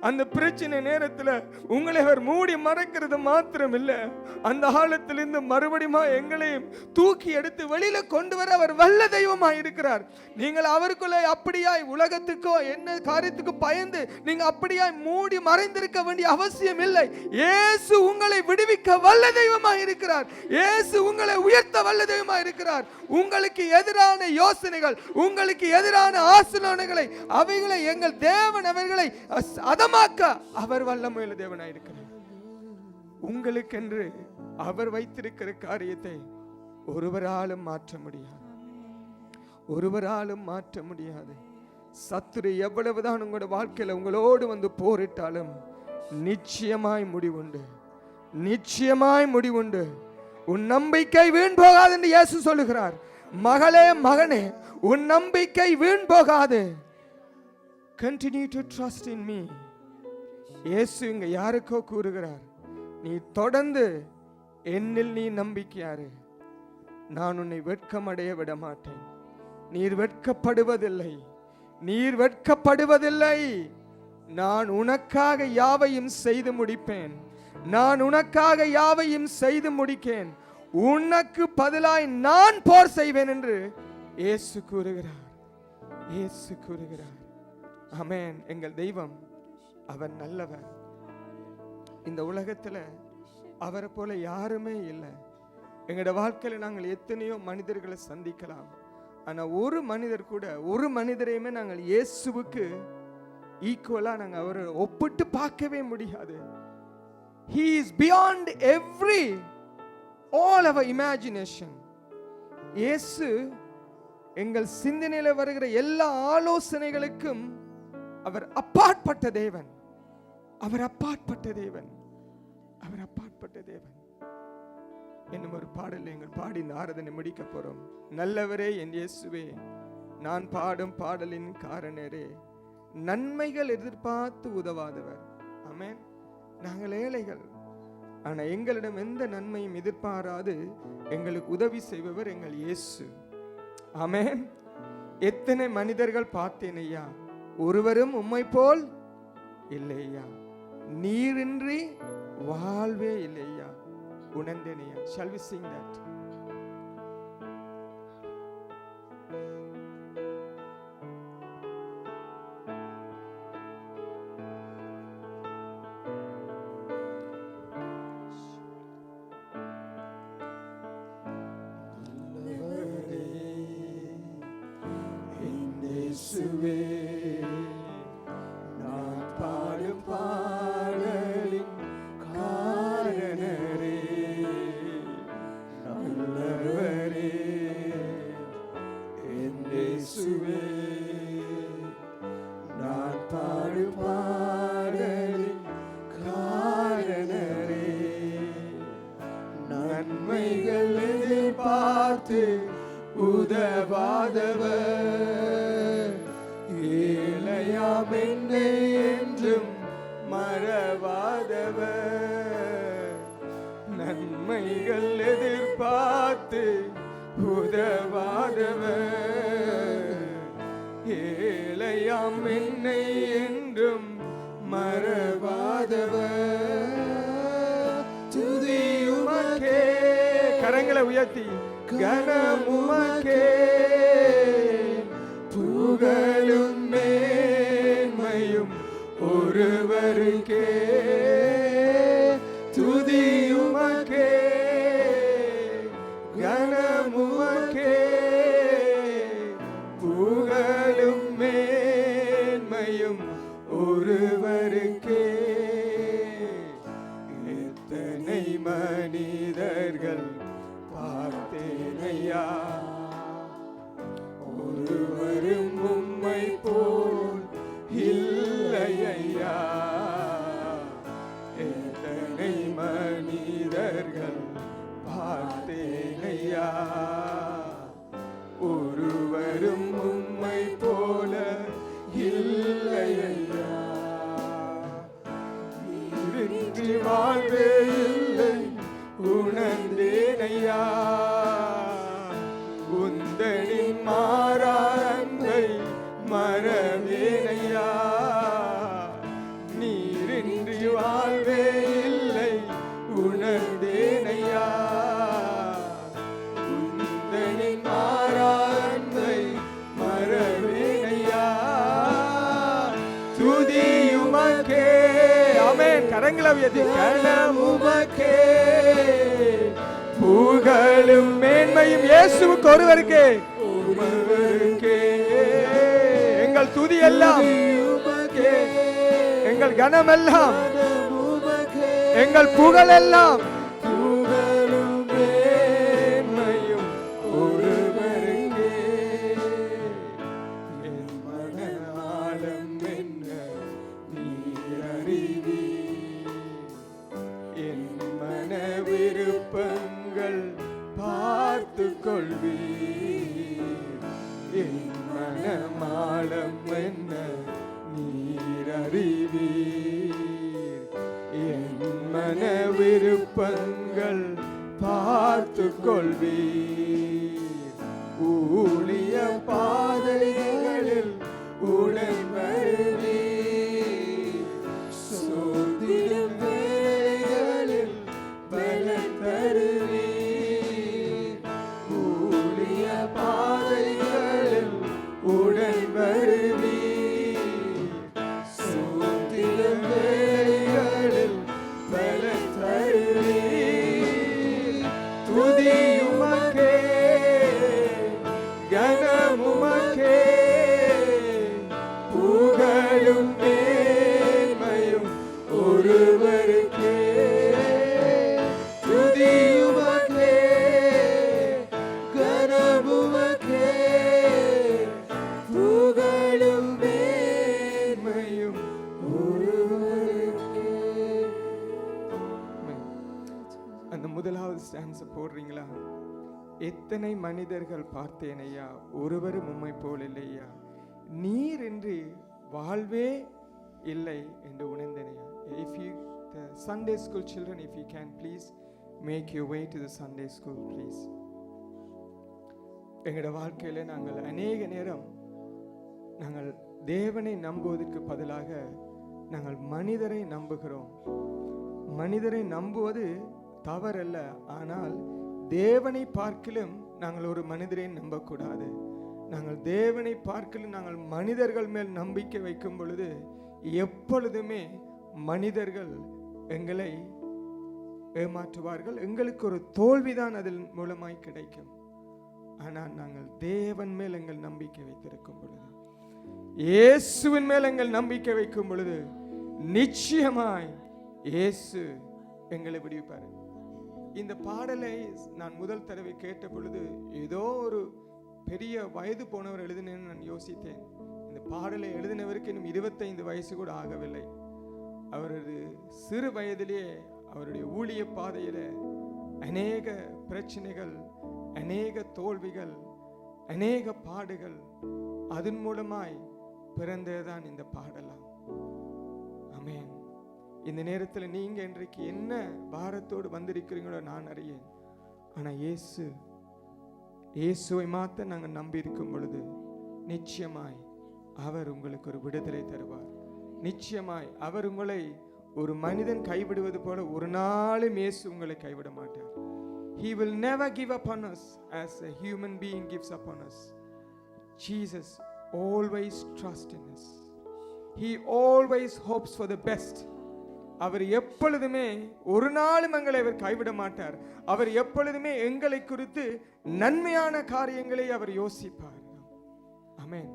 அந்த பிரச்சனை நேரத்தில் உங்களை அவர் மூடி மறைக்கிறது மாத்திரம் இல்ல, அந்த ஆழத்திலிருந்து மறுபடியும் எங்களையும் தூக்கி எடுத்து வெளியில கொண்டு வர அவர் வல்ல தெய்வமாய் இருக்கிறார். நீங்கள் அவருக்குள்ள அப்படியாய் உலகத்துக்கோ என்ன காரியத்துக்கு பயந்து நீங்க அப்படியாய் மூடி மறைந்திருக்க வேண்டிய அவசியம் இல்லை. இயேசு உங்களை விடுவிக்க வல்ல தெய்வமாய் இருக்கிறார். இயேசு உங்களை உயர்த்த வல்ல தெய்வமாய் இருக்கிறார். உங்களுக்கு எதிரான யோசனைகள், உங்களுக்கு எதிரான ஆசீர்வாதங்களை, அவைகளை எங்கள் தேவன் அவர்களை அதமாக்க அவர் வல்லமையுள்ள தேவனாய் இருக்கிறார். உங்களுக்கென்று அவர் வைத்திருக்கிற காரியத்தை ஒருவராலும் மாற்ற முடியாது, ஒருவராலும் மாற்ற முடியாது. சத்துரு எவ்வளவுதான் உங்களோட வாழ்க்கையில உங்களோடு வந்து போரிட்டாலும் நிச்சயமாய் முடிவுண்டு, நிச்சயமாய் முடிவுண்டு. உன் நம்பிக்கை வீண் போகாது என்று இயேசு சொல்லுகிறார். மகளே, மகனே, உன் நம்பிக்கை வீண் போகாது. Continue to trust in me. இயேசு இங்க யாருக்கோ கூறுகிறார், நீ தொடர்ந்து என்னில் நீ நம்பிக்கையாரு, நான் உன்னை வெட்கமடைய விட மாட்டேன். நீர் வெட்கப்படுவதில்லை, நீர் வெட்கப்படுவதில்லை. நான் உனக்காக யாவையும் செய்து முடிப்பேன், நான் உனக்காக யாவையும் செய்து முடிக்கேன், உனக்கு பதிலாய் நான் போர் செய்வேன் என்று இயேசு கூறுகிறார். இயேசு கூறுகிறார். ஆமென். எங்கள் தெய்வம் அவர் நல்லவர். இந்த உலகத்துல அவரை போல யாருமே இல்லை. எங்களோட வாழ்க்கையில நாங்கள் எத்தனையோ மனிதர்களை சந்திக்கலாம், ஆனா ஒரு மனிதர் கூட, ஒரு மனிதரையுமே நாங்கள் இயேசுவுக்கு ஈக்குவலா நாங்கள் அவரை ஒப்பிட்டு பார்க்கவே முடியாது. He is beyond all our imagination. இயேசு எங்கள் சிந்தனையில வருகிற எல்லா ஆலோசனைகளுக்கும் அவர் அப்பாற்பட்ட தேவன். அவர் அப்பாற்பட்ட தேவன். அவர் அப்பாற்பட்ட தேவன். என்னும் ஒரு பாடல் எங்கள் பாடி இந்த ஆராதனை முடிக்க போறோம். நல்லவரே என் இயேசுவே, நான் பாடும் பாடலின் காரணரே, நன்மைகள் எதிர்பார்த்து உதவாதவர். ஆமென். நாங்கள் ஏழைகள், ஆனா எங்களிடம் எந்த நன்மையும் எதிர்பாராது எங்களுக்கு உதவி செய்பவர் எங்கள் இயேசு. ஆமென். எத்தனை மனிதர்கள் பார்த்தேன் ஐயா, ஒருவரும் உம்மை போல் இல்லையா, நீரின்றி வாழ்வே இல்லையா, உணர்ந்தேன் ஐயா. Shall we sing that? இயேசுவே, நான் பாடும் பாடலின் காரணரே, நல்லவரே என் இயேசுவே, நான் பாடும் பாடலின் காரணரே, நன்மைகள் எதிர்பார்த்து உதவாதவர், ஏழையாம் என்னை என்றும் மறவாதவர், நன்மைகள் எதிர்பார்த்து உதவாதவர், ஏழையாம் என்னை என்றும் மறவாதவர். துதி உமக்கே, கரங்களை உயர்த்தி கனம் உமக்கே, புகழும் மேன்மையும் ஒருவருக்கே, துதி உமக்கே, கனம் துதியுமக்கே. ஆமென். கரங்களை உயர்த்தி கனம் உமக்கே, புகழும் மேன்மையும் இயேசுவுக்கு ஒருவருக்கே. எங்கள் துதி எல்லாம் உமக்கே, எங்கள் கனம் எல்லாம், எங்கள் புகழ் எல்லாம், புகழும் மேன்மையும் ஒருவருக்கே. என் மனநாளம் என்ன நீர் அறிவீர், என் மன விருப்பங்கள் பார்த்து கொள்வீர். என் மனமாளம் என்ன நீர் அறிவீர், என் மன விருப்பங்கள் பார்த்து கொள்வீர். ஊழிய பாதைகளில் உடன் வருவீர், சோதிடும் வேளைகளில் பலன் தருவீர். ஊழிய பாதைகளில் உடன் வருவீர், சோதிடும் வேளைகளில் பலன் தருவீர். துதியுமக்கே, கனமுமக்கே, புகழும் மேன்மையும் ஒருவருக்கே. துதியுமக்கே, கனமுமக்கே, புகழும் மேன்மையும் ஒருவருக்கே. அந்த முதலாவது ஸ்டான்ஸ் போடுறீங்களா? எத்தனை மனிதர்கள் பார்த்தேன் ஐயா, ஒருவரும் உம்மை போல் இல்லையா, நீர் என்று வாழ்வே இல்லை என்று உணர்ந்தேன் ஐயா. If you, the Sunday school children, if you can please make your way to the Sunday school, please. எங்களோட வாழ்க்கையில நாங்கள் அநேக நேரம் நாங்கள் தேவனை நம்புவதற்கு பதிலாக நாங்கள் மனிதரை நம்புகிறோம். மனிதரை நம்புவது தவறல்ல, ஆனால் தேவனை பார்க்கிலும் நாங்கள் ஒரு மனிதரை நம்பக்கூடாது. நாங்கள் தேவனை பார்க்கிலும் நாங்கள் மனிதர்கள் மேல் நம்பிக்கை வைக்கும் பொழுது எப்பொழுதுமே மனிதர்கள் எங்களை ஏமாற்றுவார்கள். எங்களுக்கு ஒரு தோல்விதான் அதில் மூலமாய் கிடைக்கும். ஆனால் நாங்கள் தேவன் மேல் எங்கள் நம்பிக்கை வைத்திருக்கும் பொழுது, இயேசுவின் மேல் எங்கள் நம்பிக்கை வைக்கும் பொழுது நிச்சயமாய் இயேசு எங்களை விடுவிப்பார். இந்த பாடலை நான் முதல் தடவை கேட்ட பொழுது ஏதோ ஒரு பெரிய வயது போனவர் எழுதினேன்னு நான் யோசித்தேன். இந்த பாடலை எழுதினவருக்கு இன்னும் 25 வயசு கூட ஆகவில்லை. அவரது சிறு வயதிலேயே அவருடைய ஊழிய பாதையில அநேக பிரச்சனைகள், அநேக தோல்விகள், அநேக பாடுகள், அதன் மூலமாய் பிறந்ததுதான் இந்த பாடலாம். ஆமென். இந்த நேரத்தில் நீங்க இன்றைக்கு என்ன பாரத்தோடு வந்திருக்கிறீங்களோ நான் அறியேன். ஆனா இயேசுவை மாத்த நாங்கள் நம்பி இருக்கும் பொழுது நிச்சயமாய் அவர் உங்களுக்கு ஒரு விடுதலை தருவார். நிச்சயமாய் அவர் உங்களை ஒரு மனிதன் கைவிடுவது போல ஒரு நாளும் இயேசு உங்களை கைவிட மாட்டார். He will never give up on us as a human being gives up on us. Jesus always trusts in us. He always hopes for the best. அவர் எப்பொழுதுமே ஒரு நாளும் எங்களை அவர் கைவிட மாட்டார். அவர் எப்பொழுதுமே எங்களை குறித்து நன்மையான காரியங்களை அவர் யோசிப்பார். ஆமென்.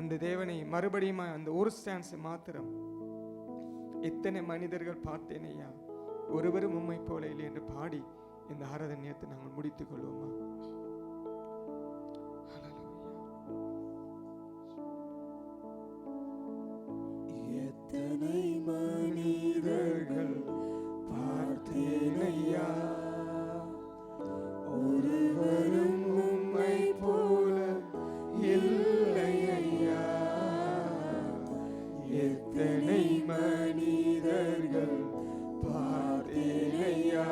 அந்த தேவனை மறுபடியும் அந்த ஒரு ஸ்டான்ஸ் மாத்திரம், எத்தனை மனிதர்கள் பார்த்தேன் ஐயா, ஒருவரும் உம்மை போல இல்லை என்று பாடி இந்த ஆராதனையத்தை நாங்கள் முடித்துக் கொள்வோமா? எத்தனை மனிதர்கள் பார்த்தேன் ஐயா, ஒருவரும் உம்மை போல இல்லை ஐயா. எத்தனை மனிதர்கள் பார்த்தேன் ஐயா,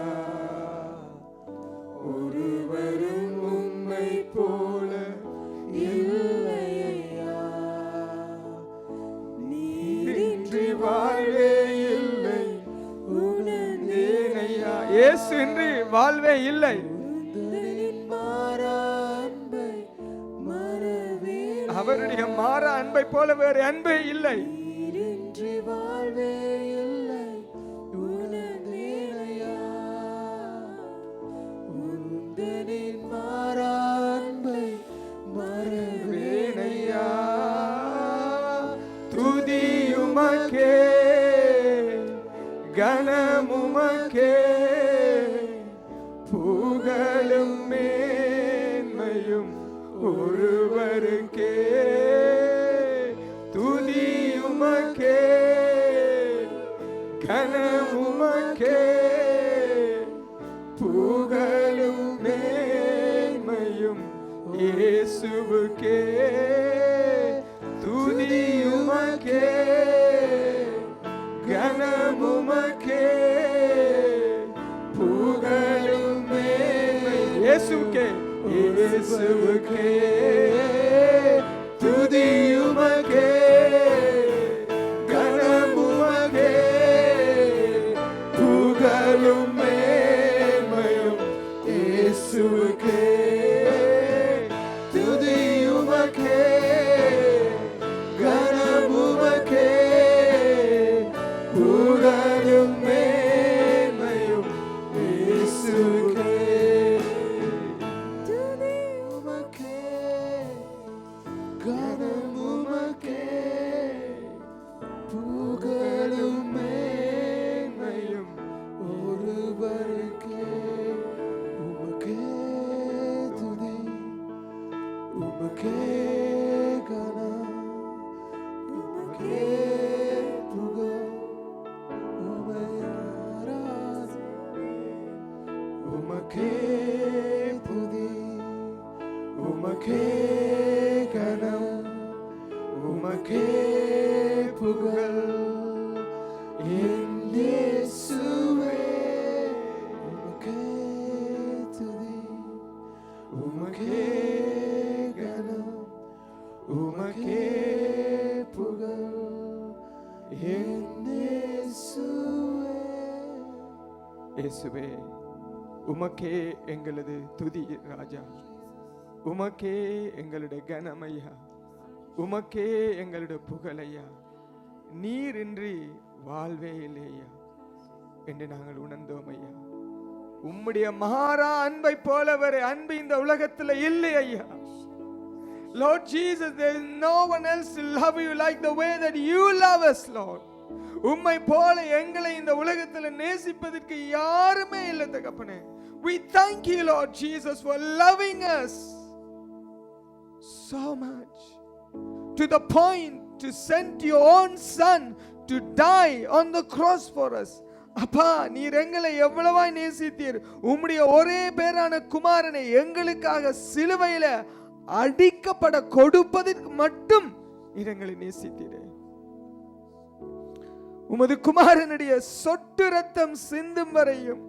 ஒருவரும் உம்மை போல இல்லை ஐயா. நீரின்றி வாழ்வே இல்லை, உணர்ந்தேன் ஐயா. இயேசு இன்றி வாழ்வே இல்லை. மாறா அன்பை மறவே, அவருடைய மாறா அன்பை போல வேறு அன்பே இல்லை. இன்றி வாழ்வே இல்லை உணர்ந்தேனையா உந்தனின் மாறா அன்பை மறவேனையா துதி உமக்கே கனமுமக்கே புகழும் மேன்மையும் ஒருவருக்கே துதி உமக்கே கனமுமக்கே புகழும் மேன்மையும் இயேசுவுக்கே துதி உமக்கே கனமுமக்கே புகழும் மேன்மை இயேசுவுக்கே இயேசுவுக்கே துதி உமக்கே கனமுமக்கே புகழும் மேன்மையும் இயேசுவுக்கே துதி உமக்கே கனமுமக்கே புகழும் மேன்மையும் இயேசுவுக்கே துதி உமக்கே கனமுமக்கே புகழும் மேன்மையும் ஒருவருக்கே உமக்கே துதி உமக்கே கனம் உமக்கே புகழ் உமை ஆராதனை உமக்கே துதி உமக்கே கனம் உமக்கே புகழ் என் இயேசுவே உமக்கே துதி உமக்கே கனம் உமக்கே புகழ் என் இயேசுவே இயேசுவே உமக்கே எங்களது துதி ராஜா உமக்கே எங்களுடைய கனமையா உமக்கே எங்களுடைய புகழையா நீரின்றி வாழ்வே இல்லையா என்று நாங்கள் உணர்ந்தோம் ஐயா உம்முடைய மகாரா அன்பை போல வரை அன்பு இந்த உலகத்தில் இல்லை ஐயா Lord Jesus, there is no one else to love you like the way that you love us, Lord. உம்மை போல எங்களை இந்த உலகத்தில் நேசிப்பதற்கு யாருமே இல்லை தகப்பனே. We thank you, Lord Jesus, for loving us so much to the point to send your own son to die on the cross for us. அப்பா நீர் எங்களை எவ்வளவாய் நேசித்தீர் உம்முடைய ஒரே பேரான குமாரனை எங்களுக்காக சிலுவையில அடிக்கப்பட கொடுப்பதற்கு மட்டும் நீர் எங்களை நேசித்தீரே உமது குமாரனுடைய சொட்டு ரத்தம் சிந்தும் வரையும்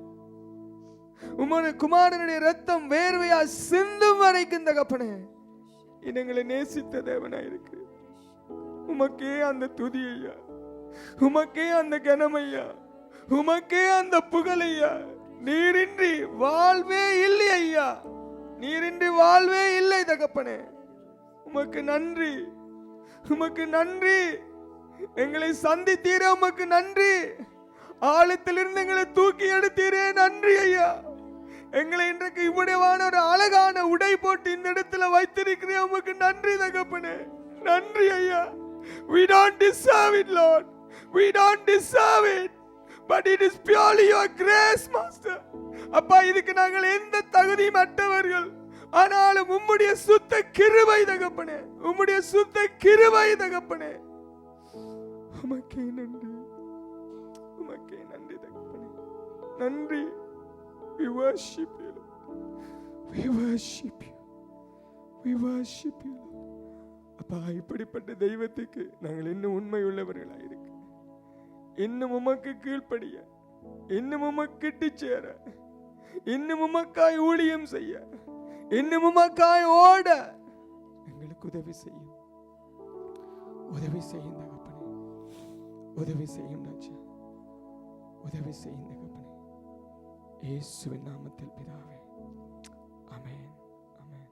உமது குமாரனுடைய ரத்தம் வேர்வையா சிந்தும் வரைக்கும் தகப்பனே எங்களை நேசித்த தேவனாயிருக்கு உமக்கே அந்த துதி ஐயா உமக்கே அந்த கனமையா உமக்கே அந்த புகழையா நீரின்றி வாழ்வே இல்லை ஐயா நீரின்றி வாழ்வே இல்லை தகப்பனே உமக்கு நன்றி உமக்கு நன்றி எங்களை சந்தித்தீரே உமக்கு நன்றி ஆழத்திலிருந்து எங்களை தூக்கி எடுத்தீரே நன்றி ஐயா எங்களை இன்றைக்கு இவ்வளவான ஒரு அழகான உடை போட்டு இந்த இடத்துல வைத்திருக்கிறே உமக்கு நன்றி தகப்பனே நன்றி ஐயா we don't deserve it Lord we don't deserve it but it is purely your grace master அப்பா இதுக்கு நாங்கள் எந்த தகுதியும் அற்றவர்கள் ஆனாலும் உம்முடைய சுத்த கிருபை தகப்பனே உம்முடைய சுத்த கிருபை தகப்பனே உமக்கே நன்றி தகப்பனே நன்றி we worship you we worship you we worship you அப்பா இப்படிப்பட்ட தெய்வத்துக்கு நாங்கள் இன்னும் உண்மை உள்ளவர்களாக இருக்க இன்னும் உமக்கு கீழ்ப்படிய இன்னும் உமக்கு கிட்டி சேர இன்னும் உமக்காய் ஊழியம் செய்ய இன்னும் உமக்காய் ஓட எங்களுக்கு உதவி செய்யும் தகப்பனே உதவி செய்யும் ராஜா உதவி செய்யும் தகப்பனே இயேசுவின் நாமத்தில் பிதாவே ஆமென் ஆமென்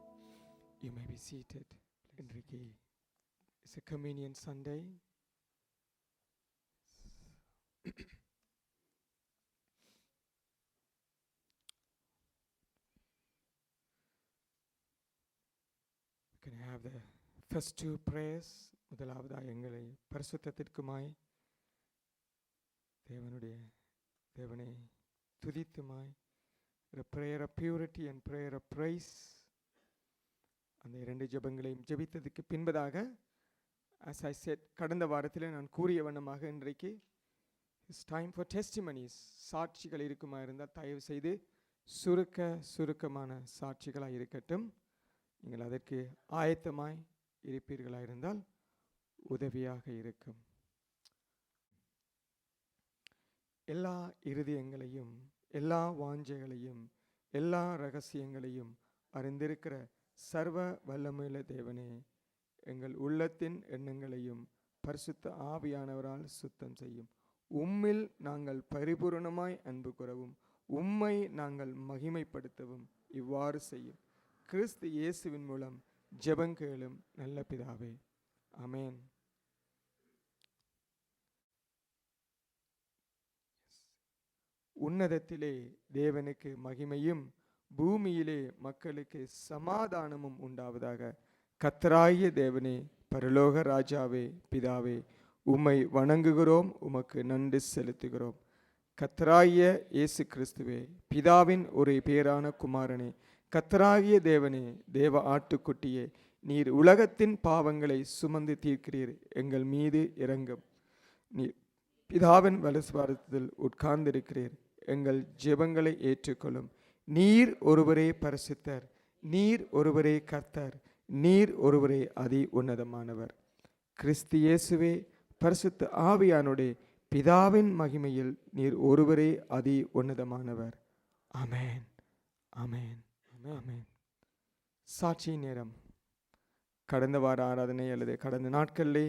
you may be seated இன்றைக்கு it's a communion Sunday Can I have the first two prayers? முதலாவதாக எங்களை பரிசுத்தத்திற்குமாய் தேவனை துதித்துமாய் a prayer of purity and prayer of praise. அந்த இரண்டு ஜெபங்களையும் ஜெபித்ததுக்கு பின்பதாக as I said கடந்த வாரத்தில் நான் கூறிய வண்ணமாக இன்றைக்கு it's time for testimonies. சாட்சிகள் இருக்குமா இருந்தால் தயவு செய்து சுருக்கமான சாட்சிகளாக இருக்கட்டும். நீங்கள் அதற்கு ஆயத்தமாய் இருப்பீர்களாக இருந்தால் உதவியாக இருக்கும். எல்லா இருதயங்களையும் எல்லா வாஞ்சைகளையும் எல்லா ரகசியங்களையும் அறிந்திருக்கிற சர்வ வல்லமையுள்ள தேவனே, எங்கள் உள்ளத்தின் எண்ணங்களையும் பரிசுத்த ஆவியானவரால் சுத்தம் செய்யும். உம்மில் நாங்கள் பரிபூரணமாய் அன்பு கூறவும் உம்மை நாங்கள் மகிமைப்படுத்தவும் இவ்வாறு செய்யும். கிறிஸ்து இயேசுவின் மூலம் ஜெபங்கேளும் நல்ல பிதாவே, ஆமென். உன்னதத்திலே தேவனுக்கு மகிமையும் பூமியிலே மக்களுக்கு சமாதானமும் உண்டாவதாக. கர்த்தராகிய தேவனே, பரலோக ராஜாவே, பிதாவே, உம்மை வணங்குகிறோம், உமக்கு நன்றி செலுத்துகிறோம். கர்த்தராகிய இயேசு கிறிஸ்துவே, பிதாவின் ஒரு பேரான குமாரனே, கர்த்தராகிய தேவனே, தேவ ஆட்டுக்குட்டியே, நீர் உலகத்தின் பாவங்களை சுமந்து தீர்க்கிறீர், எங்கள் மீது இரங்கும். நீர் பிதாவின் வலதுபாரத்தில் உட்கார்ந்திருக்கிறீர், எங்கள் ஜெபங்களை ஏற்றுக்கொள்ளும். நீர் ஒருவரே பரிசுத்தர், நீர் ஒருவரே கர்த்தர், நீர் ஒருவரே அதி உன்னதமானவர். கிறிஸ்து இயேசுவே, பரிசுத்த ஆவியானுடைய பிதாவின் மகிமையில் நீர் ஒருவரே அதி உன்னதமானவர். ஆமென், ஆமென், ஆமென். சாட்சி நேரம். கடந்த வார ஆராதனை அல்லது கடந்த நாட்களிலே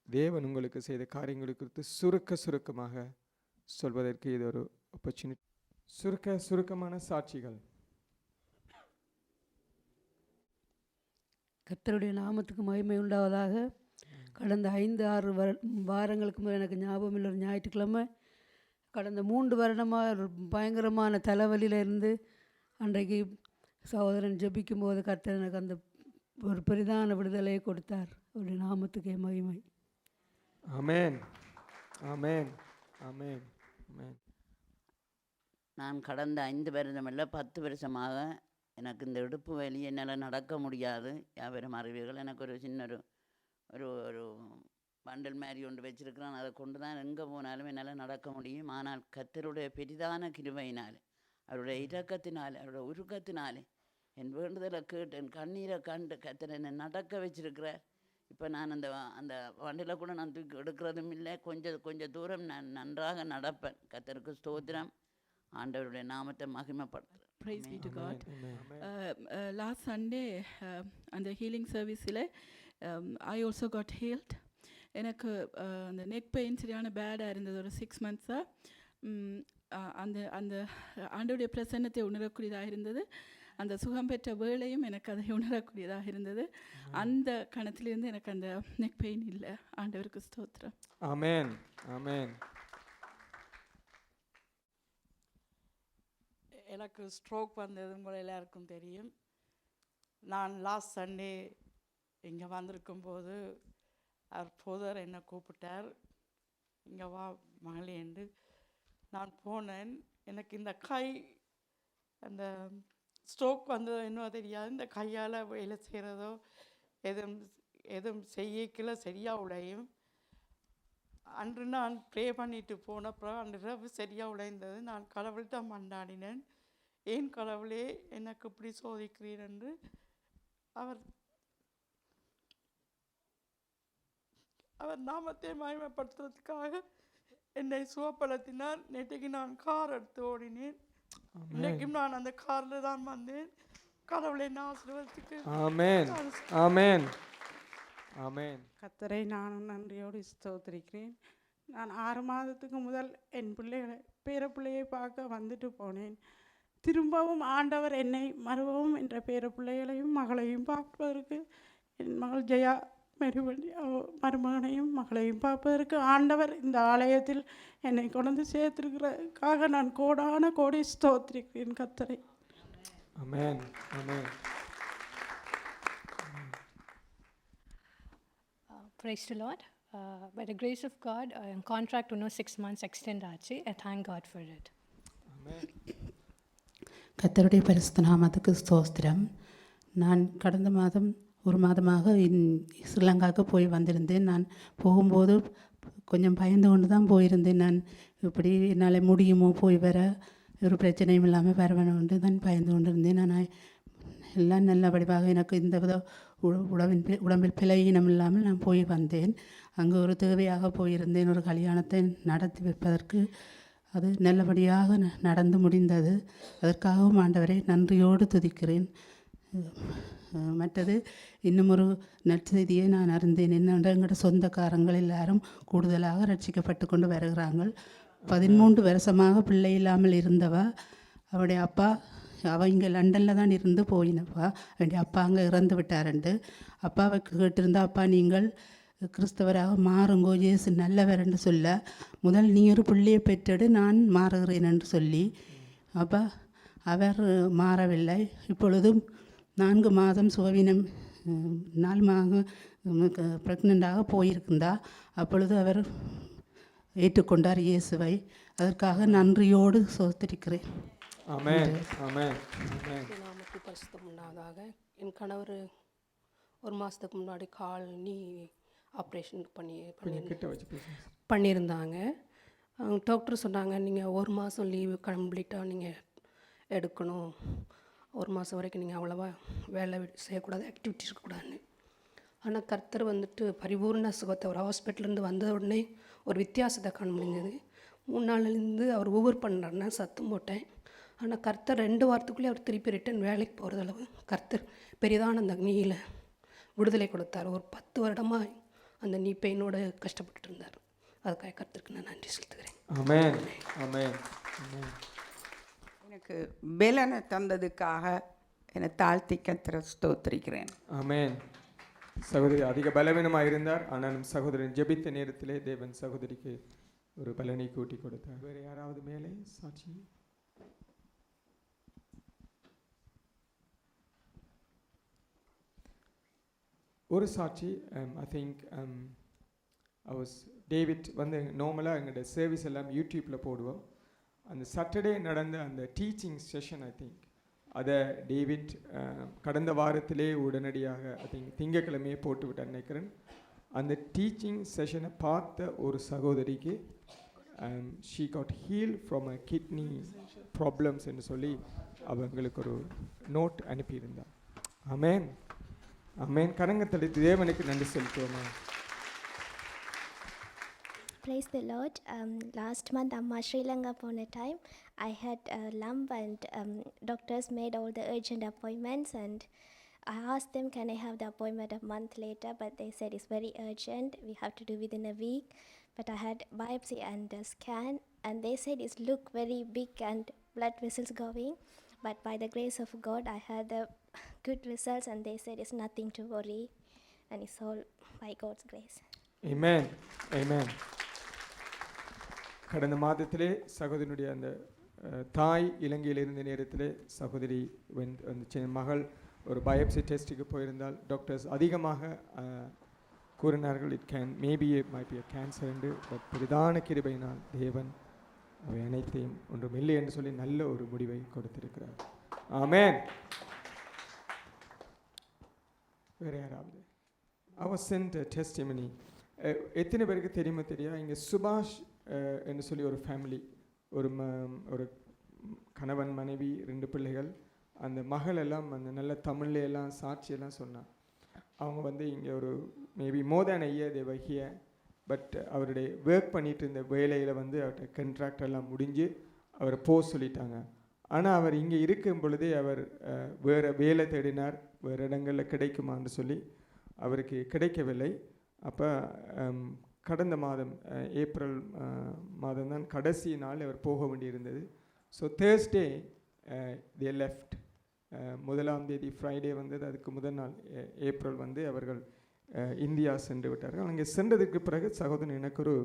தேவன் உங்களுக்கு செய்த காரியங்களை குறித்து சுருக்கமாக சொல்வதற்கு இது ஒரு ஆப்பர்ச்சுனிட்டி. சுருக்கமான சாட்சிகள். கர்த்தருடைய நாமத்துக்கு மகிமை உண்டாவதாக. கடந்த 5-6 வாரங்களுக்கு முதல் எனக்கு ஞாபகம் இல்லை, ஒரு ஞாயிற்றுக்கிழமை கடந்த 3 வருடமாக ஒரு பயங்கரமான தலைவலியில் இருந்து அன்றைக்கு சகோதரன் ஜெபிக்கும் போது கர்த்தர் எனக்கு அந்த ஒரு பெரிதான விடுதலையை கொடுத்தார். அவருடைய நாமத்துக்கே மகிமை. ஆமென், ஆமென், ஆமென், ஆமென். நான் கடந்த 5 வருடமில்லை 10 வருஷமாக எனக்கு இந்த இடுப்பு வலி, என்னால் நடக்க முடியாது. யாவரும் அறிவீர்கள். எனக்கு ஒரு சின்ன ஒரு ஒரு பண்டல் மாதிரி ஒன்று வச்சுருக்கிறேன். அதை கொண்டு தான் எங்கே போனாலும் என்னால் நடக்க முடியும். ஆனால் கர்த்தருடைய பெரிதான கிருபையினால், அவருடைய இரக்கத்தினால், அவருடைய உருக்கத்தினால் என் வேண்டுதலை கேட்டு என் கண்ணீரை கண்டு கர்த்தர் என்னை நடக்க வச்சிருக்கிறார். இப்போ நான் அந்த வண்டியில் கூட நான் தூக்கி எடுக்கிறதும் இல்லை. கொஞ்சம் தூரம் நான் நன்றாக நடப்பேன். கர்த்தருக்கு ஸ்தோத்திரம். ஆண்டவருடைய நாமத்தை மகிமைப்படுத்துகிறேன். Praise be to God. Last Sunday அந்த ஹீலிங் சர்வீஸில் I also got healed. எனக்கு அந்த நெக் பெயின் சரியான பேடாக இருந்தது. ஒரு 6 months-ஆக அந்த ஆண்டவருடைய பிரசன்னத்தை உணரக்கூடியதாக இருந்தது. அந்த சுகம் பெற்ற வேளையும் எனக்கு அதை உணரக்கூடியதாக இருந்தது. அந்த கணத்திலிருந்து எனக்கு அந்த நெக் பெயின் இல்லை. ஆண்டவருக்கு ஸ்தோத்திரம். ஆமென், ஆமென். எனக்கு ஸ்ட்ரோக் வந்தது உங்களை எல்லாருக்கும் தெரியும். நான் லாஸ்ட் சண்டே இங்கே வந்திருக்கும்போது அவர் போதர் என்னை கூப்பிட்டார், இங்கே வா மகளேண்டு. நான் போனேன். எனக்கு இந்த கை அந்த ஸ்ட்ரோக் வந்ததோ என்னவோ தெரியாது. இந்த கையால் வேலை செய்கிறதோ எதுவும் செய்யக்கில் சரியாக உடையும். அன்று நான் ப்ரே பண்ணிட்டு போனப்புறம் அன்று இரவு சரியாக உடைந்தது. நான் கடவுள்கிட்ட மண்டாடினேன், ஏன் கடவுளே எனக்கு இப்படி சோதிக்கிறீர் என்று. அவர் நாமத்தை மகிமைப்படுத்துறதுக்காக என்னை சுகப்படுத்தினார். நேற்றைக்கு நான் கார் எடுத்து ஓடினேன். இன்றைக்கும் நான் அந்த காரில் தான் வந்தேன். கடவுளை நான் ஆசீர்வதிக்கு. ஆமென், ஆமென், ஆமென். கர்த்தரை நான் நன்றியோடு ஸ்தோத்திரிக்கிறேன். நான் 6 மாதத்துக்கு முதல் என் பேர பிள்ளையை பார்க்க வந்துட்டு போனேன். திரும்பவும் ஆண்டவர் என்னை மறுபவும் என்ற பேர பிள்ளைகளையும் மகளையும் பார்ப்பதற்கு என் மகள் ஜெயா மருமகனையும் மகளையும் பார்ப்பதற்கு ஆண்டவர் இந்த ஆலயத்தில் என்னை கொண்டு சேர்த்திருக்கிறதுக்காக நான் கோடான கோடி ஸ்தோத்திரிக்கிறேன் கர்த்தரை. Amen. Amen. Praise the Lord. By the grace of God, contract இன்னும் 6 months extend ஆச்சு. I thank God for it. Amen. கர்த்தருடைய பரிசுத்த நாமத்துக்கு ஸ்தோத்திரம். நான் கடந்த மாதம் ஒரு மாதமாக ஸ்ரீலங்காவுக்கு போய் வந்திருந்தேன். நான் போகும்போது கொஞ்சம் பயந்து கொண்டு தான் போயிருந்தேன். நான் இப்படி என்னால் முடியுமோ போய் வர, ஒரு பிரச்சனையும் இல்லாமல் வரவேணும்னு தான் பயந்து கொண்டு இருந்தேன். நான் எல்லாம் நல்ல வடிவாக எனக்கு இந்த வித உடம்பில் பிழையினம் இல்லாமல் நான் போய் வந்தேன். அங்கே ஒரு தேவையாக போயிருந்தேன், ஒரு கல்யாணத்தை நடத்தி வைப்பதற்கு. அது நல்லபடியாக நடந்து முடிந்தது. அதற்காகவும் ஆண்டவரை நன்றியோடு துதிக்கிறேன். மற்றது இன்னும் ஒரு நற்செய்தியை நான் அறிந்தேன். என்னென்ற எங்களோட சொந்தக்காரங்கள் எல்லாரும் கூடுதலாக ரட்சிக்கப்பட்டு கொண்டு வருகிறாங்க. 13 வருஷமாக பிள்ளை இல்லாமல் இருந்தவ, அவருடைய அப்பா இங்கே லண்டனில் தான் இருந்து போயினப்பா, அவருடைய அப்பா அங்கே இறந்து விட்டாருண்டு. அப்பாவை கேட்டிருந்தா, அப்பா நீங்கள் கிறிஸ்தவராக மாறுங்கோ, இயேசு நல்லவர் என்று சொல்ல, முதல் நீ ஒரு பிள்ளையை பெற்றெடு, நான் மாறுகிறேன் என்று சொல்லி, அப்பா அவர் மாறவில்லை. இப்பொழுதும் 4 மாதம் சுகவீனம் 4 மாதம் ப்ரெக்னெண்ட்டாக போயிருக்குந்தா. அப்பொழுது அவர் ஏற்றுக்கொண்டார் இயேசுவை. அதற்காக நன்றியோடு சோத்திருக்கிறேன். ஆமென். ஆமென். ஆமென். நாமக்கு பரிசுத்தம் உண்டாவதாக. என் கணவர் ஒரு மாதத்துக்கு முன்னாடி கால் நீ ஆப்ரேஷன் பண்ணியிருந்தாங்க. அவங்க டாக்டர் சொன்னாங்க, நீங்கள் 1 மாதம் லீவு கம்ப்ளீட்டாக நீங்கள் எடுக்கணும், 1 மாதம் வரைக்கும் நீங்கள் அவ்வளோவா வேலை செய்யக்கூடாது, ஆக்டிவிட்டி இருக்கக்கூடாதுன்னு. ஆனால் கர்த்தர் வந்துட்டு பரிபூர்ண சுகத்தை ஒரு ஹாஸ்பிட்டலேருந்து வந்த உடனே ஒரு வித்தியாசத்தை காண முடிஞ்சது. 3 நாள்லேருந்து அவர் ஒவ்வொரு பண்ணுறாருன்னா சத்தம் போட்டேன். ஆனால் கர்த்தர் 2 வாரத்துக்குள்ளே அவர் திருப்பி ரிட்டன் வேலைக்கு போகிறதளவு கர்த்தர் பெரிதான அந்த நீயில் விடுதலை கொடுத்தார். ஒரு 10 வருடமாக அந்த நீ பெயினோடு கஷ்டப்பட்டு இருந்தார். அதுக்காக கர்த்தருக்கு நான் நன்றி செலுத்துகிறேன். ஆமென். ஆமென். ஆமென். எனக்கு பலனை தந்ததுக்காக என்னை தாழ்த்தி கர்த்தரை ஸ்தோத்திரிக்கிறேன். ஆமென். சகோதரி அதிக பலவீனமாக இருந்தார். ஆனாலும் சகோதரன் ஜெபித்த நேரத்திலே தேவன் சகோதரிக்கு ஒரு பலனை கூட்டி கொடுத்தார். வேறு யாராவது மேலே சாட்சி? ஒரு சாட்சி, ஐ திங்க் டேவிட் வந்து நார்மலாக எங்களோட சர்வீஸ் எல்லாம் யூடியூப்பில் போடுவோம். அந்த சாட்டர்டே நடந்த அந்த டீச்சிங் செஷன், ஐ திங்க் அதை டேவிட் கடந்த வாரத்திலே உடனடியாக ஐ திங்க் திங்கக்கிழமையே போட்டு விட்டார் நினைக்கிறேன். அந்த டீச்சிங் செஷனை பார்த்த ஒரு சகோதரிக்கு she got heal from a kidney problems என்று சொல்லி அவங்களுக்கு ஒரு நோட் அனுப்பியிருந்தார். ஆமென். ஆமென். கரங்கத்தடித்து தேவனுக்கு நன்றி செலுத்துவோமே. Praise the Lord. Last month, Amma Sri Lanka upon a time, I had a lump and doctors made all the urgent appointments, and I asked them, can I have the appointment a month later? But they said it's very urgent. We have to do within a week. But I had biopsy and a scan, and they said it's look very big and blood vessels going. But by the grace of God, I had the good results, and they said it's nothing to worry, and it's all by God's grace. Amen. Amen. கடந்த மாதத்திலே சகோதரனுடைய அந்த தாய் இலங்கையில் இருந்த நேரத்திலே சகோதரி அந்த சின்ன மகள் ஒரு பயோப்சி டெஸ்ட்டுக்கு போயிருந்தால் டாக்டர்ஸ் அதிகமாக கூறினார்கள் மேபி கேன்சர் என்று. பட் பெரிதான கிருபையினால் தேவன் அவை அனைத்தையும் ஒன்றும் இல்லை என்று சொல்லி நல்ல ஒரு முடிவை கொடுத்திருக்கிறார். ஆமென். வேறு யாராவது? அவர் சென்ட் டெஸ்டிமனி. எத்தனை பேருக்கு தெரியுமா தெரியா, இங்கே சுபாஷ் என்று சொல்லி ஒரு ஃபேமிலி, ஒரு கணவன் மனைவி 2 பிள்ளைகள். அந்த மகள் எல்லாம் அந்த நல்ல தமிழ்ல எல்லாம் சாட்சியெல்லாம் சொன்னான். அவங்க வந்து இங்கே ஒரு maybe more than a year they were here. But அவருடைய ஒர்க் பண்ணிட்டு இருந்த வேலையில் வந்து அவர்கிட்ட கண்ட்ராக்ட் எல்லாம் முடிஞ்சு அவரை போக சொல்லிட்டாங்க. ஆனால் அவர் இங்கே இருக்கும் பொழுதே அவர் வேறு வேலை தேடினார், வேறு இடங்களில் கிடைக்குமான்னு சொல்லி அவருக்கு கிடைக்கவில்லை. அப்போ கடந்த மாதம் ஏப்ரல் மாதம் தான் கடைசி நாள் அவர் போக வேண்டியிருந்தது. So Thursday they left. 1ஆம் தேதி ஃப்ரைடே வந்தது. அதுக்கு முதல் நாள் ஏப்ரல் வந்து அவர்கள் இந்தியா சென்று விட்டார்கள். அங்கே சென்றதுக்கு பிறகு சகோதரன் எனக்கு ஒரு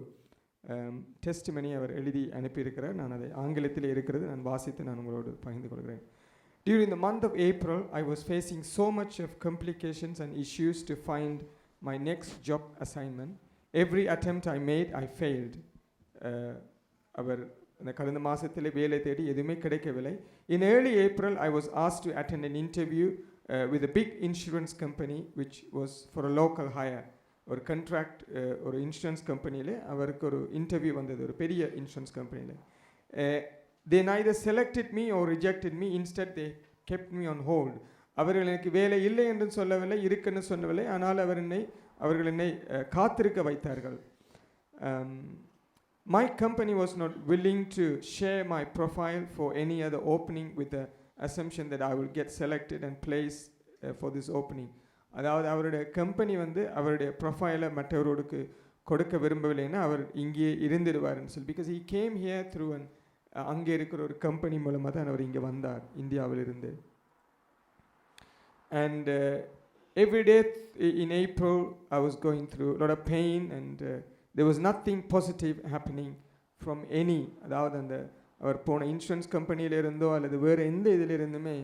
டெஸ்டிமனி அவர் எழுதி அனுப்பியிருக்கிறார். நான் அதை ஆங்கிலத்தில் இருக்கிறது, நான் வாசித்து நான் உங்களோடு பகிர்ந்து கொள்கிறேன். During the month of April, I was facing so much of complications and issues to find my next job assignment. Every attempt I made, I failed. அவர் அந்த கடந்த மாதத்தில் வேலை தேடி எதுவுமே கிடைக்கவில்லை. In early April, I was asked to attend an interview with a big insurance company, which was for a local hire. ஒரு கண்ட்ராக்ட் ஒரு இன்சூரன்ஸ் கம்பெனியில் அவருக்கு ஒரு இன்டர்வியூ வந்தது, ஒரு பெரிய இன்சூரன்ஸ் கம்பெனியில். They neither selected me or rejected me. Instead, they kept me on hold. அவர்கள் எனக்கு வேலை இல்லை என்று சொல்லவில்லை, இருக்குன்னு சொல்லவில்லை, ஆனால் அவர்கள் என்னை காத்திருக்க வைத்தார்கள். My company was not willing to share my profile for any other opening with the assumption that I will get selected and placed for this opening. அதாவது அவருடைய கம்பெனி அவருடைய ப்ரொஃபைலை மற்றவரோடுக்கு கொடுக்க விரும்பவில்லைன்னா அவர் இங்கே இருந்துடுவார்னு சொல்லி, because he came here through an அங்கே இருக்கிற ஒரு கம்பெனி மூலமாக தான் அவர் இங்கே வந்தார் இந்தியாவிலிருந்து. And every day in April I was going through a lot of pain and there was nothing positive happening from any, அதாவது அந்த அவர் போன இன்சூரன்ஸ் கம்பெனியில் இருந்தோ அல்லது வேறு எந்த இதிலிருந்துமே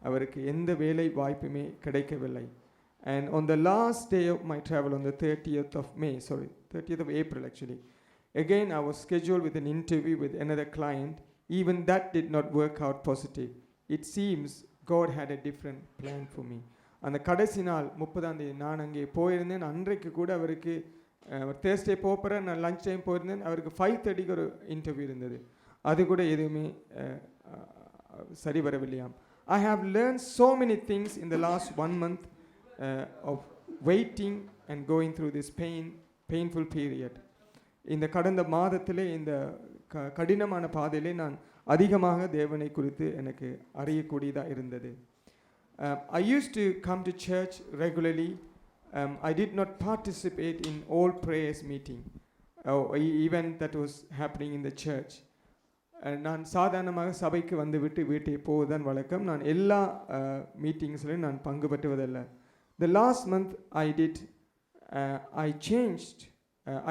அவருக்கு எந்த வேலை வாய்ப்புமே கிடைக்கவில்லை. And on the last day of my travel, on the 30th of April actually, again I was scheduled with an interview with another client. Even that did not work out positive. It seems God had a different plan for me. அந்த கடைசி நாள் 30ஆம் தேதி நான் அங்கே போயிருந்தேன். அன்றைக்கு கூட அவருக்கு தேர்ஸ்டே போகிற நான் லஞ்ச் டைம் போயிருந்தேன். அவருக்கு 5:30க்கு ஒரு இன்டர்வியூ இருந்தது. அது கூட எதுவுமே சரி வரவில்லையாம். I have learned so many things in the last 1 month of waiting and going through this painful period. இந்த கடந்த மாதத்திலே இந்த கடினமான பாதையிலே நான் அதிகமாக தேவனை குறித்து எனக்கு அறியக்கூடியதாக இருந்தது. I used to come to church regularly. I did not participate in all prayers meeting or event that was happening in the church. நான் சாதாரணமாக சபைக்கு வந்துவிட்டு வீட்டை போவதுதான் வழக்கம். நான் எல்லா மீட்டிங்ஸ்லையும் நான் பங்கு பெற்றுவதில்லை. The last month I changed.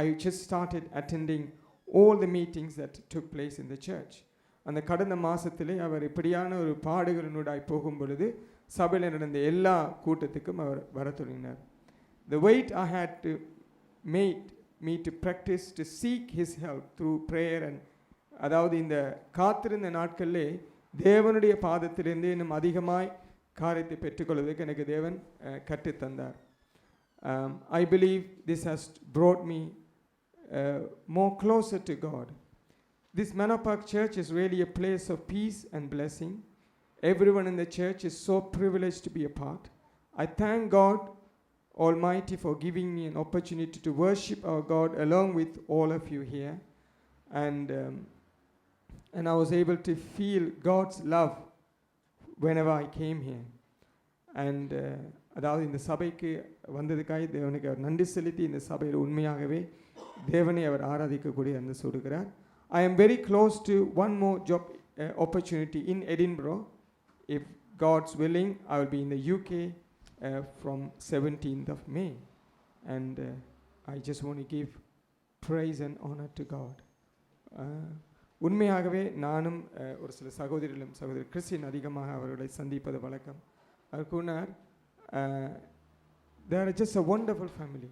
I just started attending all the meetings that took place in the church. அந்த கடந்த மாதத்திலே அவர் இப்படியான ஒரு பாடுகளினூடாய் போகும் பொழுது சபையில் நடந்த எல்லா கூட்டத்துக்கும் அவர் வர தொடங்கினார். The wait I had to made me to practice to seek his help through prayer and அதாவது இந்த காத்திருந்த நாட்களிலே தேவனுடைய பாதத்திலிருந்து இன்னும் அதிகமாய் காரியத்தை பெற்றுக்கொள்வதற்கு எனக்கு தேவன் கற்றுத்தந்தார். I believe this has brought me more closer to God. This Manor Park Church is really a place of peace and blessing. Everyone in the church is so privileged to be a part. I thank God Almighty for giving me an opportunity to worship our God along with all of you here. And I was able to feel God's love whenever I came here. And அதாவது இந்த சபைக்கு வந்ததுக்காக தேவனுக்கு அவர் நன்றி செலுத்தி இந்த சபையில் உண்மையாகவே தேவனை அவர் ஆராதிக்கக்கூடிய அந்த சொல்கிறார். I am very close to one more job opportunity in Edinburgh. If God's willing, I will be in the UK from 17th of May. And I just want to give praise and honor to God. உண்மையாகவே நானும் ஒரு சில சகோதரிகளும் சகோதரி கிறிஸ்டின் அதிகமாக அவர்களை சந்திப்பது வழக்கம். அவர் கூறினார், they are just a wonderful family.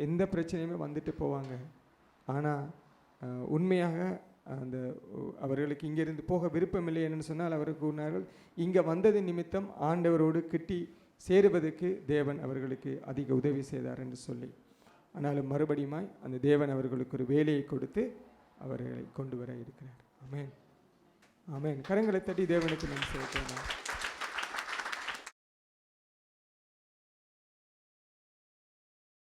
எந்த பிரச்சனையுமே வந்துட்டு போவாங்க. ஆனால் உண்மையாக அந்த அவர்களுக்கு இங்கிருந்து போக விருப்பமில்லை என்று சொன்னால் அவர்கள் கூறினார்கள், இங்கே வந்தது நிமித்தம் ஆண்டவரோடு கிட்டி சேருவதற்கு தேவன் அவர்களுக்கு அதிக உதவி செய்தார் என்று சொல்லி. ஆனாலும் மறுபடியுமாய் அந்த தேவன் அவர்களுக்கு ஒரு வேலையை கொடுத்து அவர்களை கொண்டு வர இருக்கிறார். ஆமென், ஆமென். கரங்களை தட்டி தேவனுக்கு நன்றி செலுத்துவோம்.